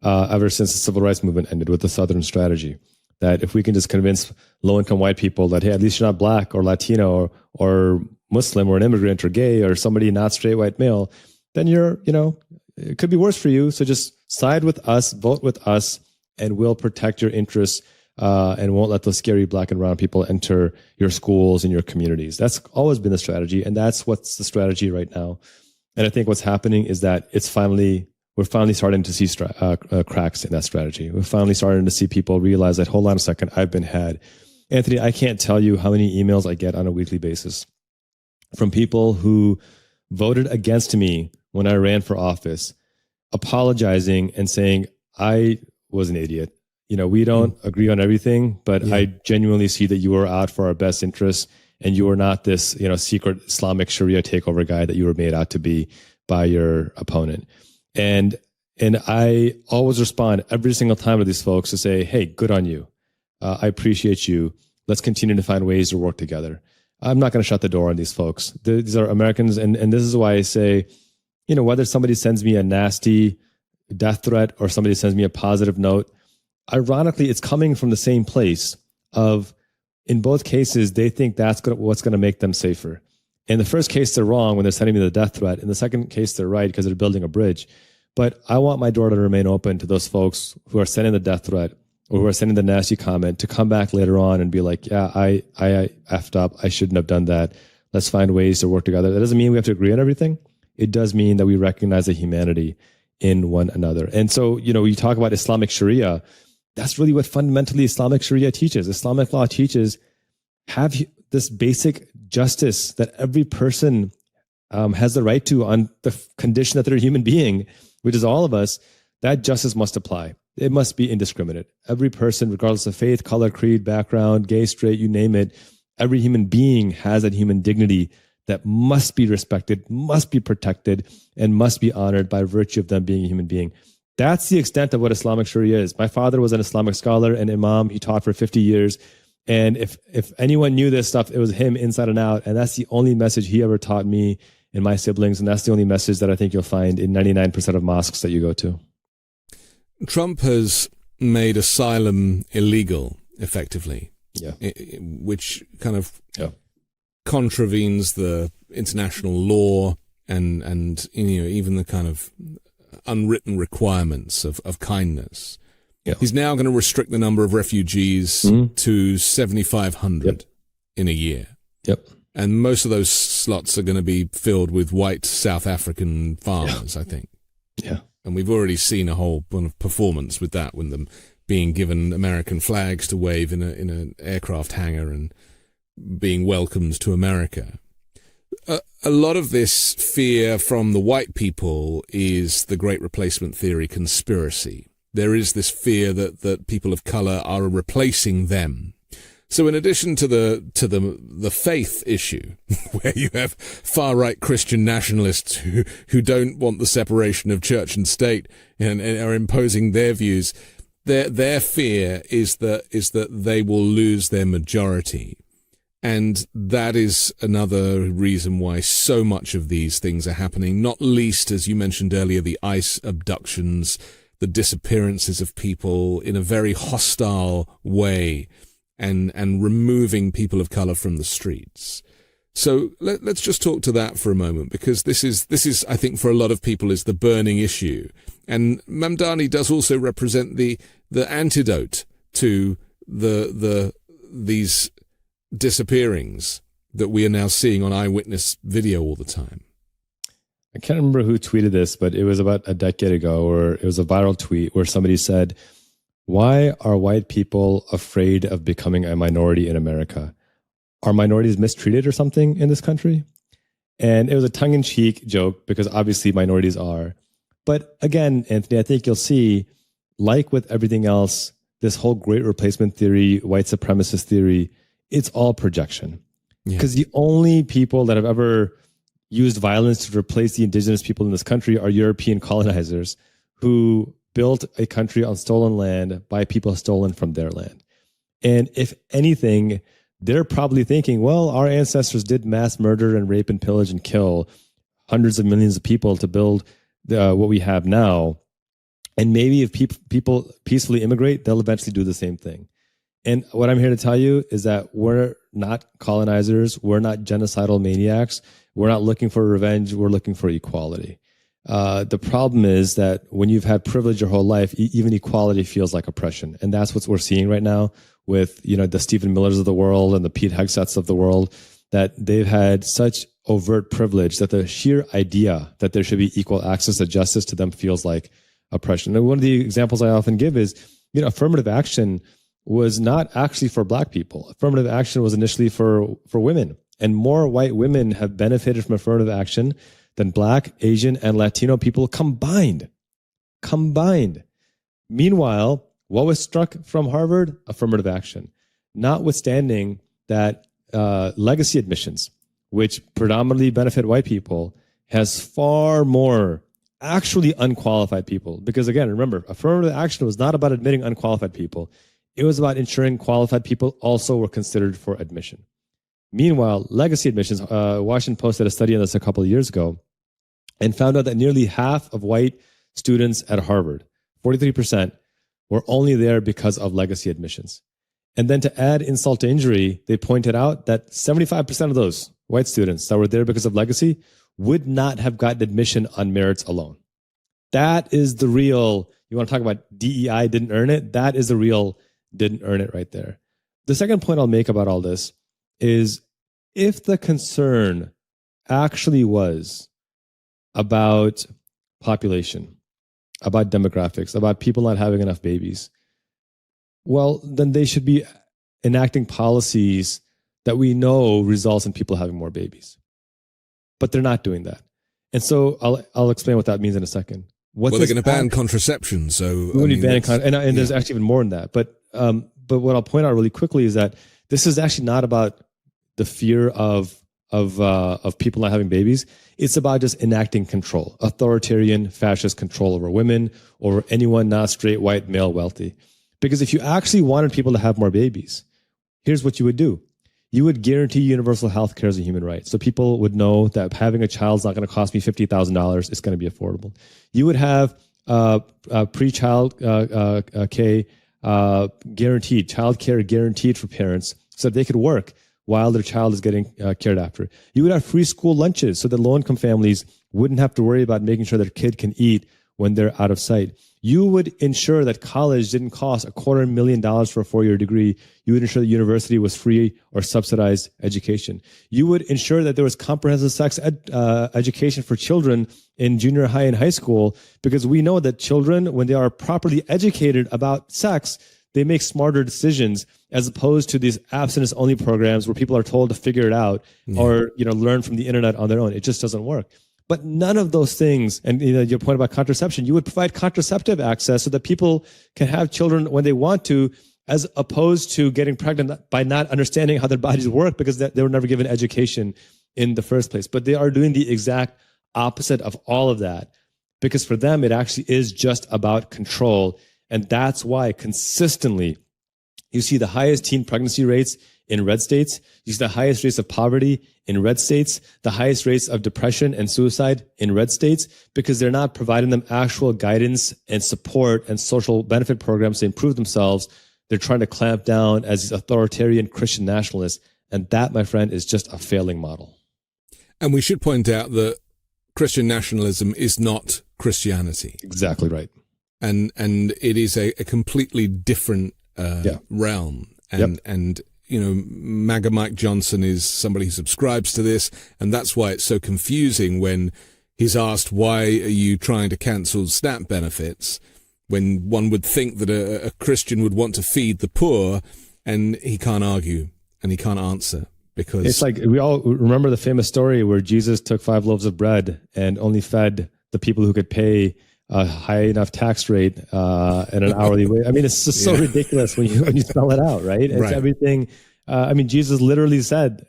S2: ever since the civil rights movement ended with the Southern strategy. That if we can just convince low-income white people that, hey, at least you're not black or Latino or Muslim or an immigrant or gay or somebody not straight white male, then it could be worse for you. So just side with us, vote with us, and we'll protect your interests and won't let those scary black and brown people enter your schools and your communities. That's always been the strategy, and that's what's the strategy right now. And I think what's happening is that we're finally starting to see cracks in that strategy. We're finally starting to see people realize that, hold on a second, I've been had. Anthony, I can't tell you how many emails I get on a weekly basis from people who voted against me when I ran for office, apologizing and saying, I was an idiot. We don't agree on everything, but I genuinely see that you are out for our best interests, and you are not this, secret Islamic Sharia takeover guy that you were made out to be by your opponent. And I always respond every single time to these folks to say, hey, good on you. I appreciate you. Let's continue to find ways to work together. I'm not going to shut the door on these folks. These are Americans. And this is why I say, whether somebody sends me a nasty death threat or somebody sends me a positive note, ironically, it's coming from the same place of, in both cases, they think that's what's going to make them safer. In the first case, they're wrong when they're sending me the death threat. In the second case, they're right because they're building a bridge. But I want my door to remain open to those folks who are sending the death threat or who are sending the nasty comment to come back later on and be like, yeah, I effed up. I shouldn't have done that. Let's find ways to work together. That doesn't mean we have to agree on everything. It does mean that we recognize the humanity in one another. And so, you talk about Islamic Sharia. That's really what fundamentally Islamic Sharia teaches. Islamic law teaches have this basic justice that every person has the right to on the condition that they're a human being, which is all of us. That justice must apply. It must be indiscriminate. Every person, regardless of faith, color, creed, background, gay, straight, you name it, every human being has that human dignity that must be respected, must be protected, and must be honored by virtue of them being a human being. That's the extent of what Islamic Sharia is. My father was an Islamic scholar and imam. He taught for 50 years. And if anyone knew this stuff, it was him inside and out. And that's the only message he ever taught me and my siblings. And that's the only message that I think you'll find in 99% of mosques that you go to.
S1: Trump has made asylum illegal, effectively, which kind of contravenes the international law and even the kind of unwritten requirements of kindness. Yeah. He's now going to restrict the number of refugees to 7,500 in a year.
S2: Yep.
S1: And most of those slots are going to be filled with white South African farmers, I think.
S2: Yeah.
S1: And we've already seen a whole performance with that when the being given American flags to wave in an aircraft hangar and being welcomed to America. A lot of this fear from the white people is the Great Replacement Theory conspiracy. There is this fear that people of color are replacing them. So in addition to the faith issue, where you have far-right Christian nationalists who don't want the separation of church and state and are imposing their views, their fear is that they will lose their majority. And that is another reason why so much of these things are happening, not least, as you mentioned earlier, the ICE abductions, the disappearances of people in a very hostile way, and removing people of color from the streets. So let's just talk to that for a moment, because this is, I think, for a lot of people is the burning issue. And Mamdani does also represent the antidote to these disappearings that we are now seeing on eyewitness video all the time.
S2: I can't remember who tweeted this, but it was about a decade ago, or it was a viral tweet where somebody said, "Why are white people afraid of becoming a minority in America? Are minorities mistreated or something in this country?" And it was a tongue-in-cheek joke, because obviously minorities are. But again, Anthony, I think you'll see, like with everything else, this whole Great Replacement Theory, white supremacist theory, it's all projection. Because the only people that have ever used violence to replace the indigenous people in this country are European colonizers who built a country on stolen land by people stolen from their land. And if anything, they're probably thinking, well, our ancestors did mass murder and rape and pillage and kill hundreds of millions of people to build what we have now. And maybe if people peacefully immigrate, they'll eventually do the same thing. And what I'm here to tell you is that we're not colonizers. We're not genocidal maniacs. We're not looking for revenge. We're looking for equality. The problem is that when you've had privilege your whole life, even equality feels like oppression. And that's what we're seeing right now with, the Stephen Millers of the world and the Pete Hegseths of the world, that they've had such overt privilege that the sheer idea that there should be equal access to justice to them feels like oppression. And one of the examples I often give is, affirmative action was not actually for black people. Affirmative action was initially for women. And more white women have benefited from affirmative action than black, Asian, and Latino people combined. Meanwhile, what was struck from Harvard? Affirmative action. Notwithstanding that legacy admissions, which predominantly benefit white people, has far more actually unqualified people. Because again, remember, affirmative action was not about admitting unqualified people. It was about ensuring qualified people also were considered for admission. Meanwhile, legacy admissions, Washington Post did a study on this a couple of years ago and found out that nearly half of white students at Harvard, 43%, were only there because of legacy admissions. And then to add insult to injury, they pointed out that 75% of those white students that were there because of legacy would not have gotten admission on merits alone. That is the real, you want to talk about DEI didn't earn it? That is the real didn't earn it right there. The second point I'll make about all this is, if the concern actually was about population, about demographics, about people not having enough babies, well, then they should be enacting policies that we know results in people having more babies. But they're not doing that. And so I'll explain what that means in a second.
S1: They're going to ban contraception. So
S2: and there's actually even more than that. But what I'll point out really quickly is that this is actually not about the fear of people not having babies. It's about just enacting control, authoritarian, fascist control over women, over anyone not straight, white, male, wealthy. Because if you actually wanted people to have more babies, here's what you would do. You would guarantee universal health care as a human right. So people would know that having a child is not going to cost me $50,000. It's going to be affordable. You would have pre-child guaranteed, child care guaranteed for parents so that they could work while their child is getting cared after. You would have free school lunches so that low-income families wouldn't have to worry about making sure their kid can eat when they're out of sight. You would ensure that college didn't cost $250,000 for a 4-year degree. You would ensure that university was free or subsidized education. You would ensure that there was comprehensive sex education for children in junior high and high school, because we know that children, when they are properly educated about sex, they make smarter decisions, as opposed to these abstinence-only programs where people are told to figure it out or learn from the internet on their own. It just doesn't work. But none of those things, and your point about contraception, you would provide contraceptive access so that people can have children when they want to, as opposed to getting pregnant by not understanding how their bodies work because they were never given education in the first place. But they are doing the exact opposite of all of that, because for them, it actually is just about control. And that's why consistently you see the highest teen pregnancy rates in red states. You see the highest rates of poverty in red states, the highest rates of depression and suicide in red states, because they're not providing them actual guidance and support and social benefit programs to improve themselves. They're trying to clamp down as authoritarian Christian nationalists. And that, my friend, is just a failing model.
S1: And we should point out that Christian nationalism is not Christianity.
S2: Exactly right.
S1: And it is a completely different realm. And MAGA Mike Johnson is somebody who subscribes to this, and that's why it's so confusing when he's asked, why are you trying to cancel SNAP benefits, when one would think that a Christian would want to feed the poor, and he can't argue and he can't answer. Because
S2: it's like, we all remember the famous story where Jesus took 5 loaves of bread and only fed the people who could pay a high enough tax rate and an hourly wage. I mean, it's just so ridiculous when you spell it out, right? It's everything. Jesus literally said,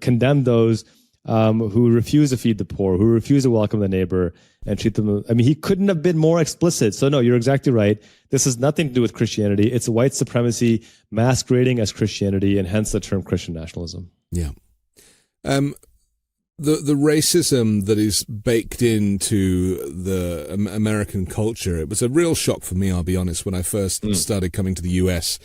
S2: condemn those who refuse to feed the poor, who refuse to welcome the neighbor and treat them. I mean, he couldn't have been more explicit. So no, you're exactly right. This has nothing to do with Christianity. It's white supremacy masquerading as Christianity, and hence the term Christian nationalism.
S1: Yeah. The racism that is baked into the American culture, it was a real shock for me, I'll be honest, when I first started coming to the US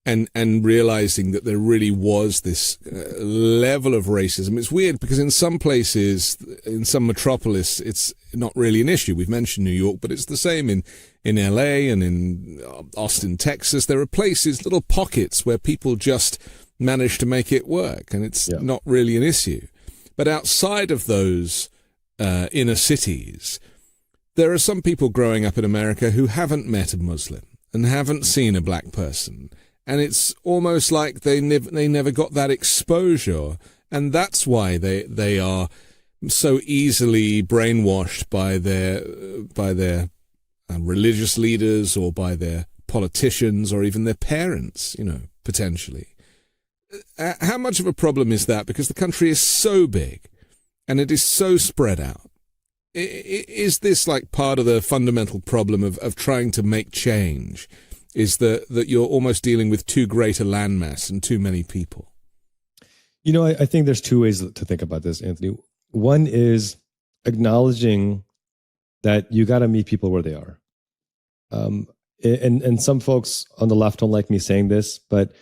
S1: and realizing that there really was this level of racism. It's weird because in some places, in some metropolis, it's not really an issue. We've mentioned New York, but it's the same in LA and in Austin, Texas. There are places, little pockets where people just manage to make it work, and it's not really an issue. But outside of those inner cities, there are some people growing up in America who haven't met a Muslim and haven't seen a black person. And it's almost like they never got that exposure. And that's why they are so easily brainwashed by their religious leaders or by their politicians or even their parents, potentially. How much of a problem is that? Because the country is so big and it is so spread out. Is this like part of the fundamental problem of trying to make change? Is that you're almost dealing with too great a landmass and too many people?
S2: I think there's 2 ways to think about this, Anthony. One is acknowledging that you got to meet people where they are. And some folks on the left don't like me saying this, but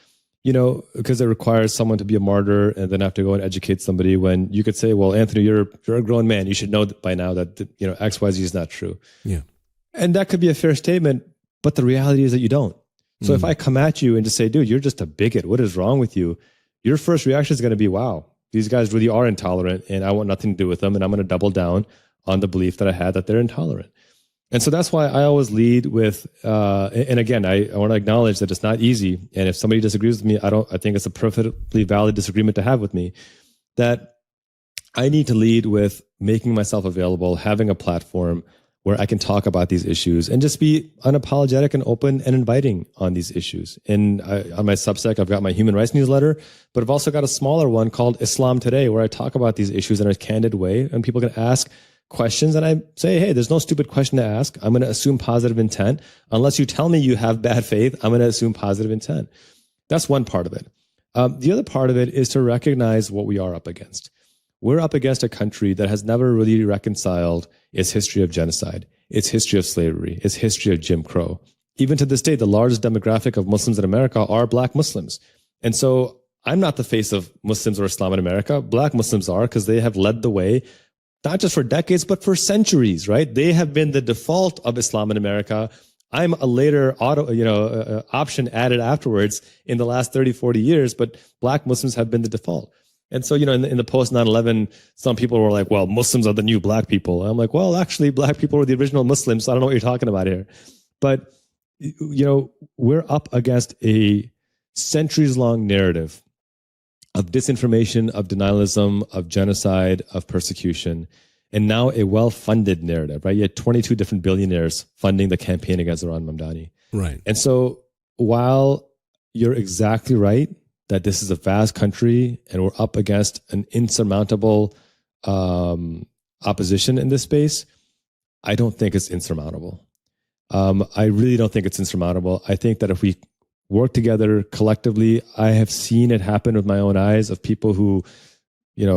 S2: because it requires someone to be a martyr and then have to go and educate somebody, when you could say, well, Anthony, you're a grown man. You should know by now that, X, Y, Z is not true. Yeah. And that could be a fair statement, but the reality is that you don't. So if I come at you and just say, dude, you're just a bigot, what is wrong with you? Your first reaction is going to be, wow, these guys really are intolerant and I want nothing to do with them. And I'm going to double down on the belief that I had that they're intolerant. And so that's why I always lead with, and again, I want to acknowledge that it's not easy. And if somebody disagrees with me, I think it's a perfectly valid disagreement to have with me, that I need to lead with making myself available, having a platform where I can talk about these issues and just be unapologetic and open and inviting on these issues. And on my Substack, I've got my human rights newsletter, but I've also got a smaller one called Islam Today, where I talk about these issues in a candid way and people can ask questions. And I say, hey, there's no stupid question to ask. I'm going to assume positive intent. Unless you tell me you have bad faith, I'm going to assume positive intent. That's one part of it. The other part of it is to recognize what we are up against. We're up against a country that has never really reconciled its history of genocide, its history of slavery, its history of Jim Crow. Even to this day, the largest demographic of Muslims in America are Black Muslims. And so I'm not the face of Muslims or Islam in America. Black Muslims are, because they have led the way not just for decades, but for centuries, right? They have been the default of Islam in America. I'm a later option added afterwards in the last 30, 40 years, but Black Muslims have been the default. And so, in the post 9/11, some people were like, well, Muslims are the new Black people. And I'm like, well, actually, Black people were the original Muslims. So I don't know what you're talking about here. But, we're up against a centuries-long narrative of disinformation, of denialism, of genocide, of persecution, and now a well-funded narrative, right? You had 22 different billionaires funding the campaign against Zohran Mamdani.
S1: Right.
S2: And so while you're exactly right that this is a vast country and we're up against an insurmountable opposition in this space, I don't think it's insurmountable. I really don't think it's insurmountable. I think that if we work together collectively, I have seen it happen with my own eyes of people who,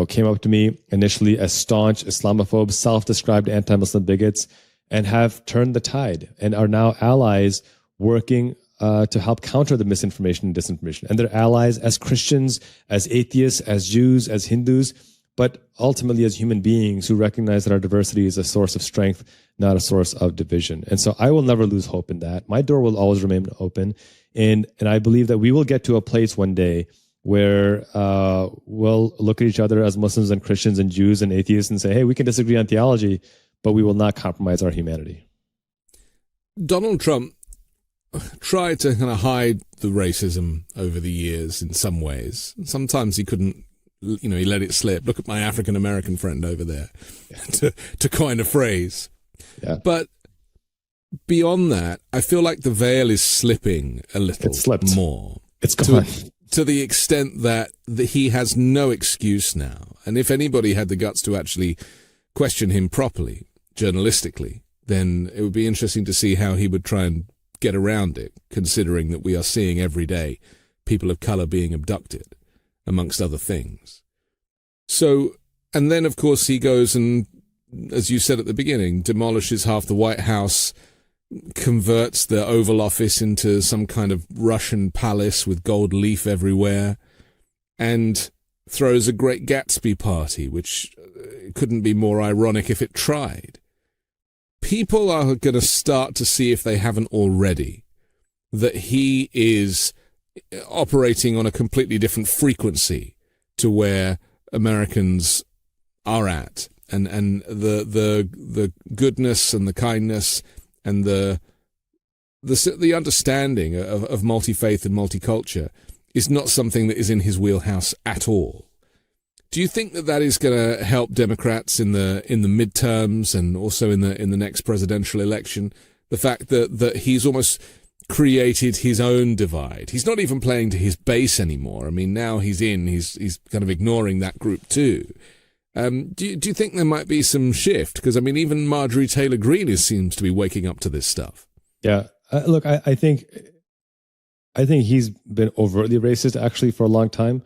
S2: came up to me initially as staunch Islamophobes, self-described anti-Muslim bigots, and have turned the tide and are now allies working to help counter the misinformation and disinformation. And they're allies as Christians, as atheists, as Jews, as Hindus, but ultimately as human beings who recognize that our diversity is a source of strength, not a source of division. And so I will never lose hope in that. My door will always remain open. And I believe that we will get to a place one day where we'll look at each other as Muslims and Christians and Jews and atheists and say, hey, we can disagree on theology, but we will not compromise our humanity.
S1: Donald Trump tried to kind of hide the racism over the years in some ways. Sometimes he couldn't, he let it slip. Look at my African-American friend over there, to coin a phrase.
S2: Yeah.
S1: But beyond that, I feel like the veil is slipping a little more.
S2: It's gone.
S1: To the extent that he has no excuse now. And if anybody had the guts to actually question him properly, journalistically, then it would be interesting to see how he would try and get around it, considering that we are seeing every day people of color being abducted, amongst other things. So, and then of course he goes and, as you said at the beginning, demolishes half the White House, converts the Oval Office into some kind of Russian palace with gold leaf everywhere, and throws a Great Gatsby party, which couldn't be more ironic if it tried. People are going to start to see, if they haven't already, that he is operating on a completely different frequency to where Americans are at, and the goodness and the kindness and the understanding of multi-faith and multiculture is not something that is in his wheelhouse at all. Do you think that is going to help Democrats in the midterms and also in the next presidential election? The fact that he's almost created his own divide. He's not even playing to his base anymore. I mean, now he's kind of ignoring that group too. Do you think there might be some shift? Because I mean, even Marjorie Taylor Greene seems to be waking up to this stuff.
S2: Yeah, look, I think he's been overtly racist actually for a long time.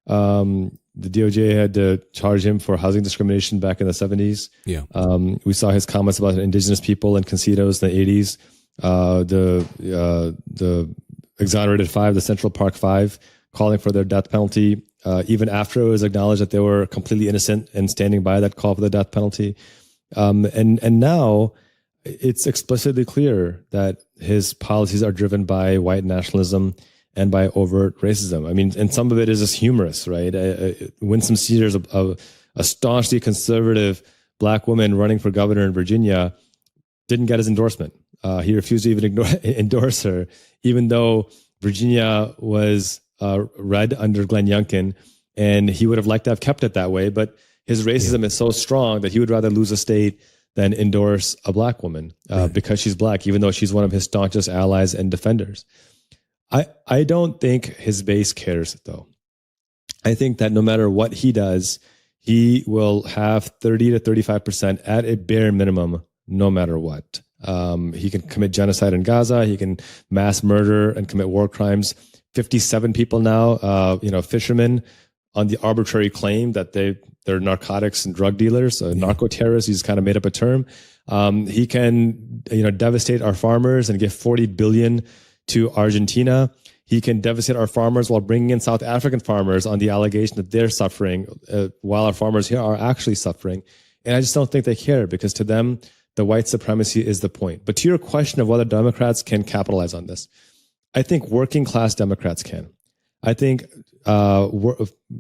S2: The DOJ had to charge him for housing discrimination back in the 70s.
S1: Yeah.
S2: We saw his comments about indigenous people and Concedos in the 80s. The exonerated five, the Central Park Five, calling for their death penalty, even after it was acknowledged that they were completely innocent and standing by that call for the death penalty. And now it's explicitly clear that his policies are driven by white nationalism and by overt racism. I mean, and some of it is just humorous, right? Winsome Sears, a staunchly conservative Black woman running for governor in Virginia, didn't get his endorsement. He refused to even endorse her, even though Virginia was red under Glenn Youngkin, and he would have liked to have kept it that way. But his racism is so strong that he would rather lose a state than endorse a Black woman because she's Black, even though she's one of his staunchest allies and defenders. I don't think his base cares, though. I think that no matter what he does, he will have 30 to 35% at a bare minimum, no matter what. He can commit genocide in Gaza. He can mass murder and commit war crimes. 57 people now, fishermen, on the arbitrary claim that they're narcotics and drug dealers, narco-terrorists. He's kind of made up a term. He can, devastate our farmers and give $40 billion to Argentina. He can devastate our farmers while bringing in South African farmers on the allegation that they're suffering, while our farmers here are actually suffering. And I just don't think they care, because to them, the white supremacy is the point. But to your question of whether Democrats can capitalize on this, I think working class Democrats can. I think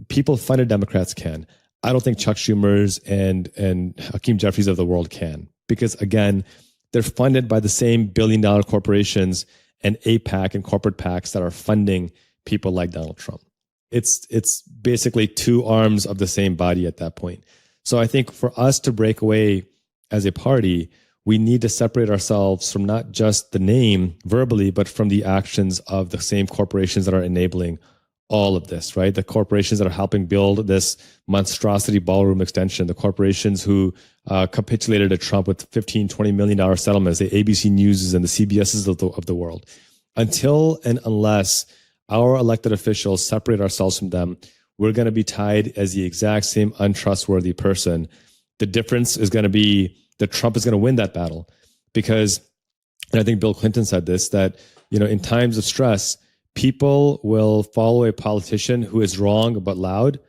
S2: people funded Democrats can. I don't think Chuck Schumer's and Hakeem Jeffries of the world can, because again, they're funded by the same billion-dollar corporations and APAC and corporate PACs that are funding people like Donald Trump. It's basically two arms of the same body at that point. So I think for us to break away as a party, we need to separate ourselves from not just the name verbally, but from the actions of the same corporations that are enabling all of this, right? The corporations that are helping build this monstrosity ballroom extension, the corporations who capitulated to Trump with $15-20 million settlements, the ABC Newses and the CBSs of the world. Until and unless our elected officials separate ourselves from them, we're going to be tied as the exact same untrustworthy person. The difference is going to be that Trump is going to win that battle, because, and I think Bill Clinton said this, that, in times of stress, people will follow a politician who is wrong but loud,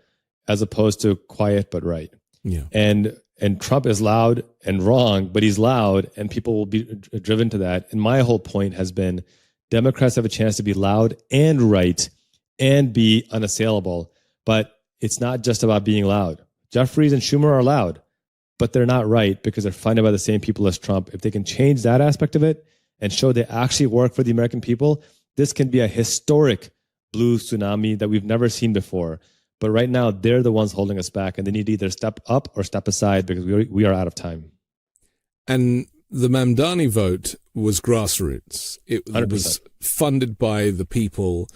S2: as opposed to quiet but right.
S1: Yeah.
S2: And Trump is loud and wrong, but he's loud, and people will be driven to that. And my whole point has been, Democrats have a chance to be loud and right and be unassailable, but it's not just about being loud. Jeffries and Schumer are loud, but they're not right, because they're funded by the same people as Trump. If they can change that aspect of it and show they actually work for the American people, this can be a historic blue tsunami that we've never seen before. But right now, they're the ones holding us back, and they need to either step up or step aside, because we are out of time.
S1: And the Mamdani vote was grassroots. It
S2: 100%.
S1: was funded by the people.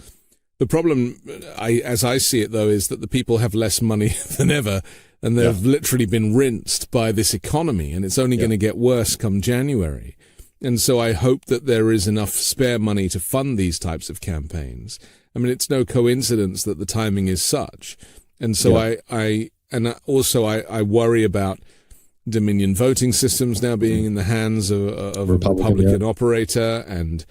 S1: The problem, as I see it, though, is that the people have less money than ever, and they've literally been rinsed by this economy, and it's only going to get worse come January. And so I hope that there is enough spare money to fund these types of campaigns. I mean, it's no coincidence that the timing is such. And so I worry about Dominion voting systems now being in the hands of a Republican operator, and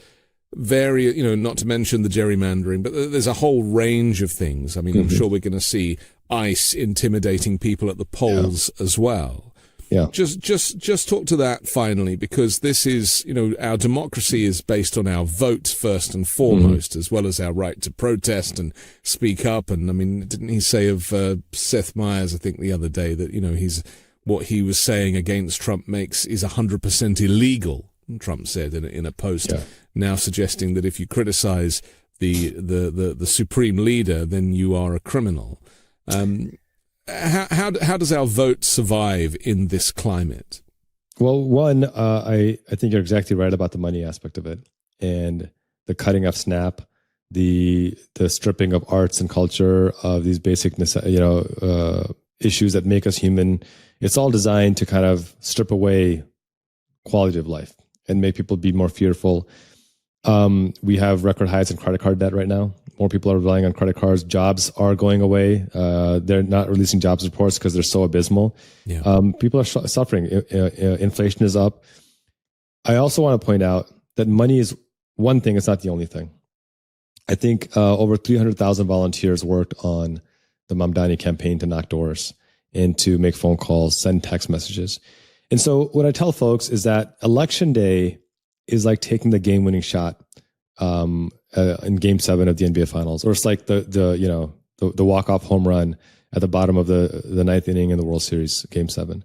S1: various, not to mention the gerrymandering, but there's a whole range of things. I mean, I'm sure we're going to see ICE intimidating people at the polls as well.
S2: Yeah.
S1: Just talk to that finally, because this is, our democracy is based on our vote first and foremost, as well as our right to protest and speak up. And I mean, didn't he say of Seth Meyers, I think the other day, that, what he was saying against Trump is 100% illegal, Trump said in a post, now suggesting that if you criticize the supreme leader, then you are a criminal. How does our vote survive in this climate?
S2: Well, one, I think you're exactly right about the money aspect of it, and the cutting of SNAP, the stripping of arts and culture, of these basic issues that make us human. It's all designed to kind of strip away quality of life and make people be more fearful. We have record highs in credit card debt right now. More people are relying on credit cards. Jobs are going away. They're not releasing jobs reports because they're so abysmal. Yeah. People are suffering. Inflation is up. I also want to point out that money is one thing. It's not the only thing. I think over 300,000 volunteers worked on the Mamdani campaign to knock doors and to make phone calls, send text messages. And so what I tell folks is that election day is like taking the game-winning shot in Game 7 of the NBA Finals, or it's like the walk-off home run at the bottom of the ninth inning in the World Series, Game 7.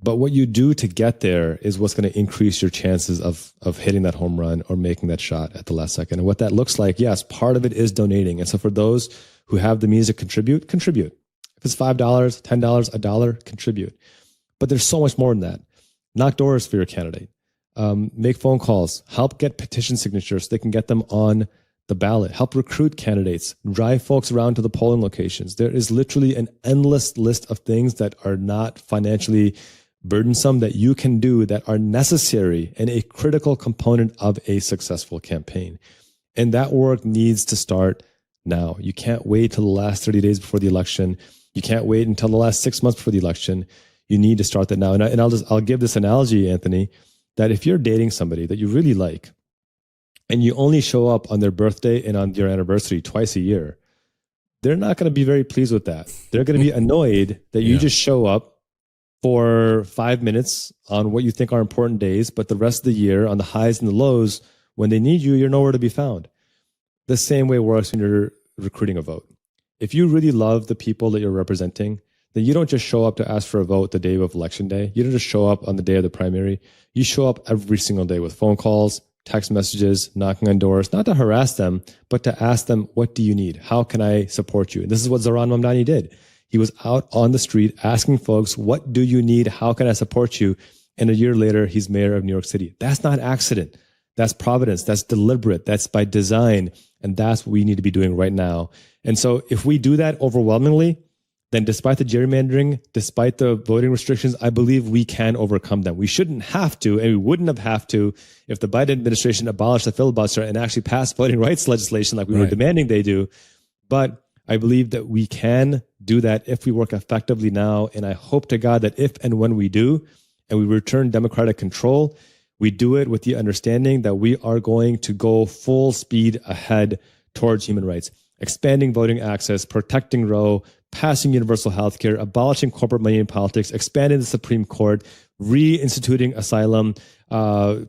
S2: But what you do to get there is what's going to increase your chances of hitting that home run or making that shot at the last second. And what that looks like, yes, part of it is donating. And so for those who have the means to contribute. If it's $5, $10, $1, contribute. But there's so much more than that. Knock doors for your candidate. Make phone calls. Help get petition signatures so they can get them on the ballot. Help recruit candidates. Drive folks around to the polling locations. There is literally an endless list of things that are not financially burdensome that you can do that are necessary and a critical component of a successful campaign. And that work needs to start now. You can't wait till the last 30 days before the election. You can't wait until the last 6 months before the election. You need to start that now. And I'll give this analogy, Anthony, that if you're dating somebody that you really like and you only show up on their birthday and on your anniversary twice a year, they're not going to be very pleased with that. They're going to be annoyed that you just show up for 5 minutes on what you think are important days, but the rest of the year, on the highs and the lows, when they need you, you're nowhere to be found. The same way works when you're recruiting a vote. If you really love the people that you're representing, then you don't just show up to ask for a vote the day of election day. You don't just show up on the day of the primary. You show up every single day with phone calls, text messages, knocking on doors, not to harass them, but to ask them, what do you need? How can I support you? And this is what Zohran Mamdani did. He was out on the street asking folks, what do you need? How can I support you? And a year later, he's mayor of New York City. That's not accident. That's providence. That's deliberate. That's by design. And that's what we need to be doing right now. And so if we do that overwhelmingly, then despite the gerrymandering, despite the voting restrictions, I believe we can overcome them. We shouldn't have to, and we wouldn't have to if the Biden administration abolished the filibuster and actually passed voting rights legislation like we were demanding they do. But I believe that we can do that if we work effectively now. And I hope to God that if and when we do, and we return democratic control, we do it with the understanding that we are going to go full speed ahead towards human rights, expanding voting access, protecting Roe, passing universal health care, abolishing corporate money in politics, expanding the Supreme Court, reinstituting asylum,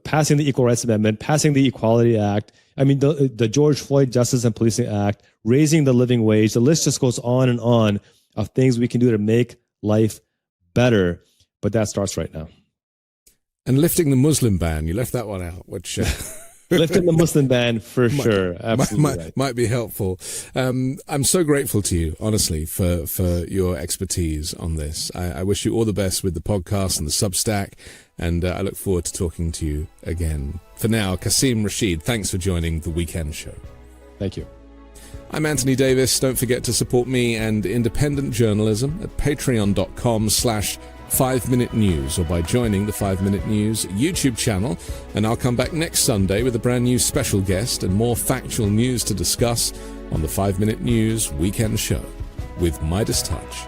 S2: passing the Equal Rights Amendment, passing the Equality Act. I mean, the George Floyd Justice and Policing Act, raising the living wage. The list just goes on of things we can do to make life better. But that starts right now.
S1: And lifting the Muslim ban, you left that one out, which...
S2: Lifting the Muslim ban for sure. Absolutely
S1: might be helpful. I'm so grateful to you, honestly, for your expertise on this. I wish you all the best with the podcast and the Substack, and I look forward to talking to you again. For now, Qasim Rashid, thanks for joining The Weekend Show.
S2: Thank you.
S1: I'm Anthony Davis. Don't forget to support me and independent journalism at patreon.com/5Minute News or by joining the 5 Minute News YouTube channel. And I'll come back next Sunday with a brand new special guest and more factual news to discuss on the 5 Minute News Weekend Show with Midas Touch.